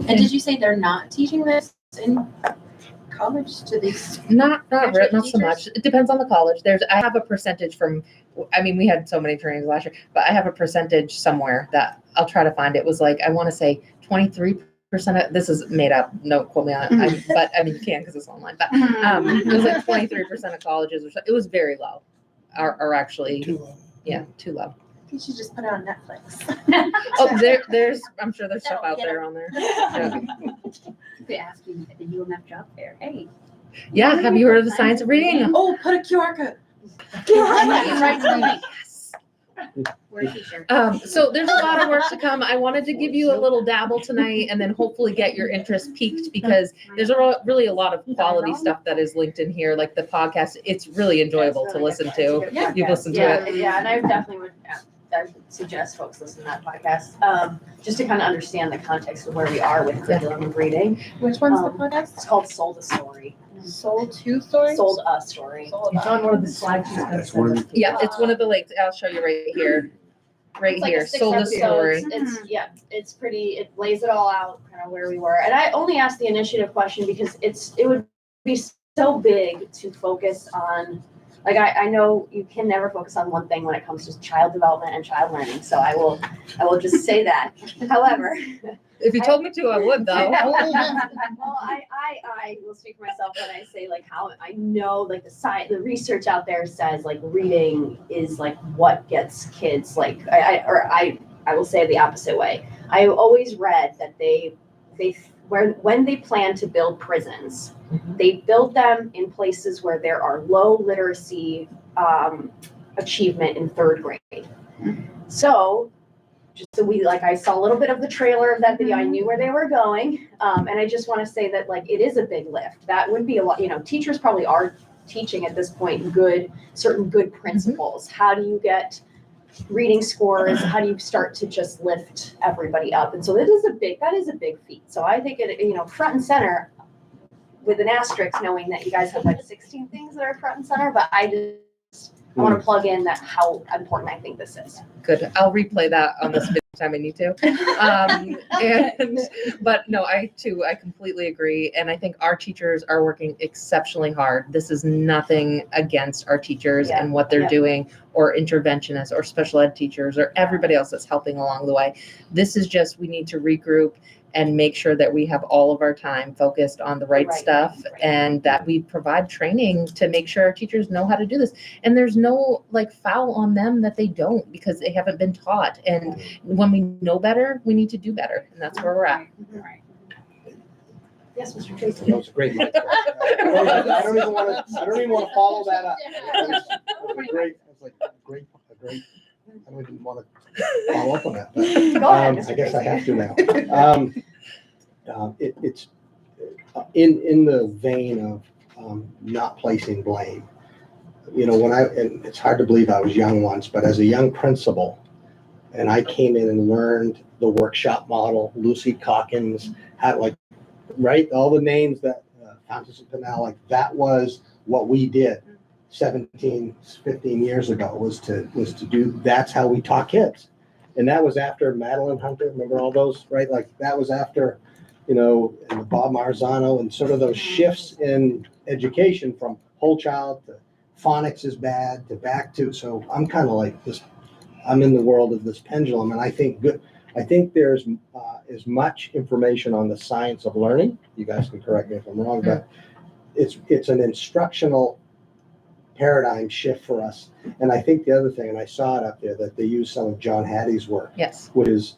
And did you say they're not teaching this in college to these? Not so much. It depends on the college. I have a percentage we had so many trainings last year, but I have a percentage somewhere that I'll try to find. It was like, I want to say 23%. This is made up. No quote me on it. But you can because it's online. But it was like 23% of colleges, or so. It was very low, or actually, too low. Yeah, too low. You should just put it on Netflix. There's I'm sure there's stuff out there on there. Yeah. They ask you at the UMF job fair, hey. Yeah, have you heard of the science of reading? Oh, put a QR code. So there's a lot of work to come. I wanted to give you a little dabble tonight and then hopefully get your interest piqued, because there's really a lot of quality stuff that is linked in here, like the podcast. It's really enjoyable to listen to. You've listened to it. Yeah, and I definitely would suggest folks listen to that podcast, just to kind of understand the context of where we are with curriculum and reading. Which one's the podcast? It's called Sold a Story. Sold two stories? Sold a story. It's on one of the slides. Yeah, it's one of the links. I'll show you right here. Right here. Sold a story. It's pretty, it lays it all out, kind of where we were. And I only asked the initiative question because it would be so big to focus on. Like, I know you can never focus on one thing when it comes to child development and child learning, so I will just say that. However, If you told me to, I would though. Well, I will speak for myself when I say like how I know like the research out there says like reading is like what gets kids like I will say it the opposite way. I always read that when they plan to build prisons, they build them in places where there are low literacy achievement in third grade. So just so I saw a little bit of the trailer of that video. I knew where they were going. And I just want to say that like, it is a big lift. That would be a lot, teachers probably are teaching at this point certain good principles. How do you get reading scores? How do you start to just lift everybody up? And so that is a big feat. So I think it, front and center with an asterisk, knowing that you guys have like 16 things that are front and center, but I want to plug in that how important I think this is. Good. I'll replay that on this video time I need to. But no, I completely agree. And I think our teachers are working exceptionally hard. This is nothing against our teachers and what they're doing, or interventionists or special ed teachers or everybody else that's helping along the way. This is just, we need to regroup and make sure that we have all of our time focused on the right stuff and that we provide training to make sure our teachers know how to do this. And there's no foul on them that they don't, because they haven't been taught. And when we know better, we need to do better. And that's where we're at. Right. Yes, Mr. Tracy. That was a great mic. I don't even want to follow that up. That was great. It was a great. I don't even want to follow up on that. But, Go ahead, Mr. I guess I Tracy. have to now. It's in the vein of not placing blame. And it's hard to believe I was young once, but as a young principal, and I came in and learned the workshop model, Lucy Calkins had all the names that Countess of Pinal, that was what we did 15 years ago was to do, that's how we taught kids. And that was after Madeline Hunter, remember all those, right? That was after, and Bob Marzano and sort of those shifts in education from whole child to phonics is bad to back to, so I'm kind of like this, I'm in the world of this pendulum, and I think there's as much information on the science of learning. You guys can correct me if I'm wrong, but it's an instructional paradigm shift for us. And I think the other thing, and I saw it up there, that they use some of John Hattie's work, which is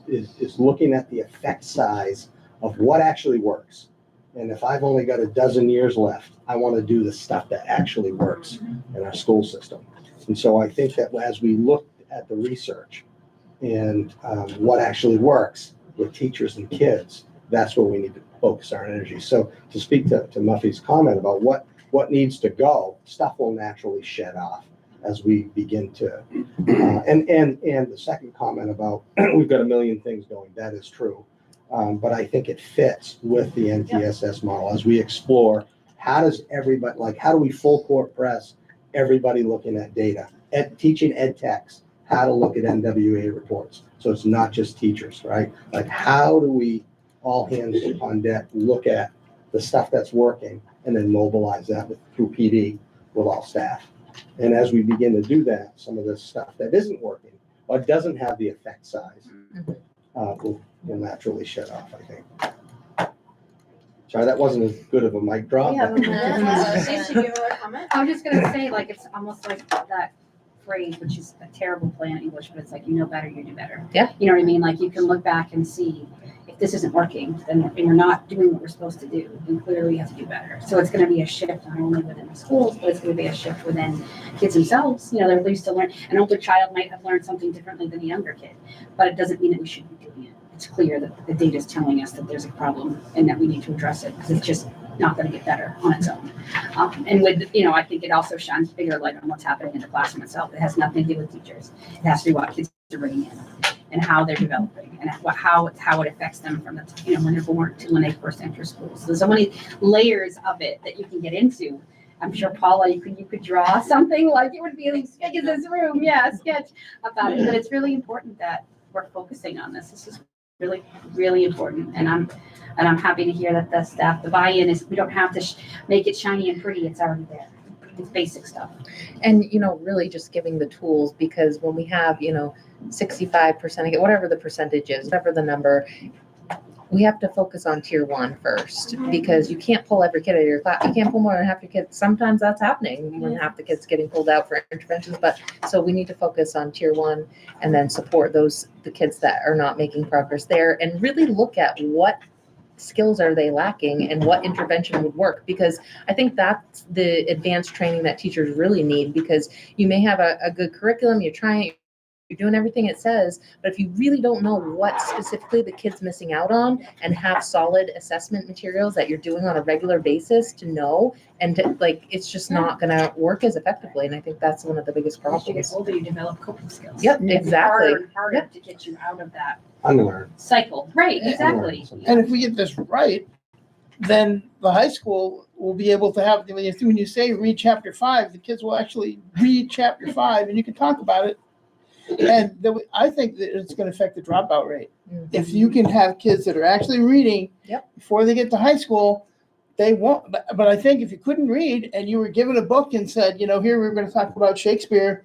looking at the effect size of what actually works. And if I've only got a dozen years left, I want to do the stuff that actually works in our school system. And so I think that as we look at the research and what actually works with teachers and kids, that's where we need to focus our energy. So to speak to Muffy's comment about what needs to go, stuff will naturally shed off as we begin to, and the second comment about we've got a million things going, that is true. But I think it fits with the NTSS model as we explore how does everybody, how do we full court press everybody looking at data, teaching ed techs how to look at NWA reports. So it's not just teachers, right? How do we all hands on deck look at the stuff that's working and then mobilize that through PD with all staff. And as we begin to do that, some of this stuff that isn't working or doesn't have the effect size will naturally shut off, I think. Sorry, that wasn't as good of a mic drop. Stacey, do you have another comment? I was just gonna say, it's almost like that phrase, which is a terrible play in English, but it's you know better, you do better. Yeah. You know what I mean? You can look back and see if this isn't working, then we're not doing what we're supposed to do, then clearly we have to do better. So it's gonna be a shift not only within the schools, but it's gonna be a shift within kids themselves. They're used to learn. An older child might have learned something differently than a younger kid, but it doesn't mean that we shouldn't be doing it. It's clear that the data is telling us that there's a problem and that we need to address it, because it's just not going to get better on its own. And with, I think it also shines bigger light on what's happening in the classroom itself. It has nothing to do with teachers. It has to do with what kids are bringing in and how they're developing and how it affects them from when they're born to when they first enter school. So there's so many layers of it that you can get into. I'm sure, Paula, you could draw something it would be as big as this room. Yeah, a sketch about it. But it's really important that we're focusing on this. This is really, really important. And I'm happy to hear that the staff, the buy-in is, we don't have to make it shiny and pretty. It's already there. It's basic stuff. And, really just giving the tools, because when we have, 65%, whatever the percentage is, whatever the number, we have to focus on tier 1 first, because you can't pull every kid out of your class. You can't pull more than half your kids. Sometimes that's happening when half the kids getting pulled out for interventions, but so we need to focus on tier 1 and then support the kids that are not making progress there, and really look at what skills are they lacking and what intervention would work, because I think that's the advanced training that teachers really need, because you may have a good curriculum, you're doing everything it says, but if you really don't know what specifically the kid's missing out on and have solid assessment materials that you're doing on a regular basis to know, and to, like, it's just not gonna work as effectively, and I think that's one of the biggest As you get problems. older, you develop coping skills. Yep, And it's exactly. Harder and harder to get you out of that Unlearn. cycle. Right, exactly. And if we get this right, then the high school will be able to have, when you say read chapter 5, the kids will actually read chapter 5 and you can talk about it. And I think that it's going to affect the dropout rate. If you can have kids that are actually reading before they get to high school, they won't. But I think if you couldn't read and you were given a book and said, here we're going to talk about Shakespeare,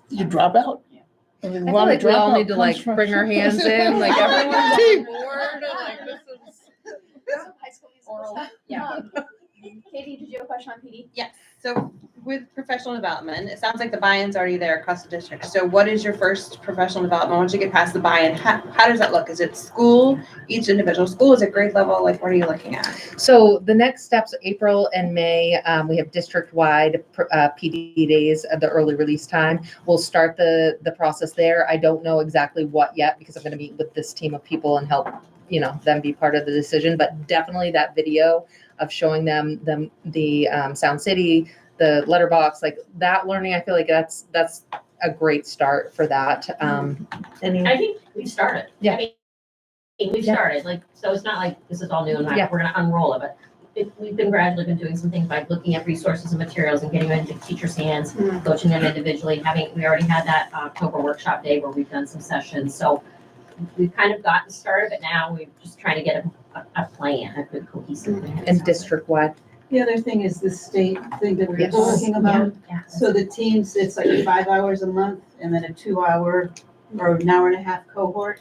you drop out. And then I a feel lot of like we all dropout need to comes like from- bring our hands in, like everyone's on board, like this is. High school musical. Yeah. Katie, did you have a question on PD? Yes, so with professional development, it sounds like the buy-in's already there across the district. So what is your first professional development? Once you get past the buy-in, how does that look? Is it school, each individual school? Is it grade level? Like, what are you looking at? So the next steps, April and May, we have district-wide PD days at the early release time. We'll start the process there. I don't know exactly what yet, because I'm going to meet with this team of people and help them be part of the decision, but definitely that video of showing them the Sound City, the letterbox, like that learning, I feel like that's a great start for that. I think we've started. Yeah. I mean, we've started, like, so it's not like this is all new and Yeah. we're gonna unroll it, but we've been gradually been doing some things by looking at resources and materials and getting them into teachers' hands, coaching them individually, we already had that October workshop day where we've done some sessions, so we've kind of gotten started, but now we're just trying to get a plan, a good cohesive plan. And district-wide. The other thing is the state thing that we were Yes. talking about. Yeah. So the teams, it's like 5 hours a month and then a 2-hour or an hour and a half cohort.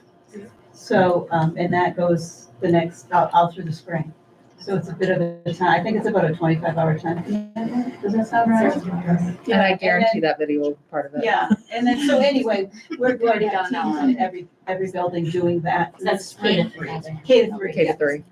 So, and that goes the next, all through the spring. So it's a bit of a time, I think it's about a 25-hour time. Does that sound right? And I guarantee that video will be part of it. Yeah, and then, so anyway, we're going already to have done teams in every building doing that. That's K to 3. K to 3. K to 3.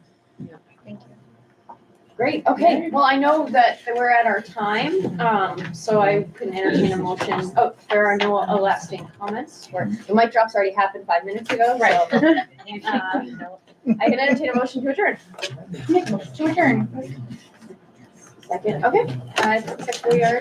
Great, okay, well, I know that we're at our time, so I can entertain a motion. Oh, there are no lasting comments, the mic drop's already happened 5 minutes ago, so. I can entertain a motion to adjourn. To adjourn. Second, okay, we are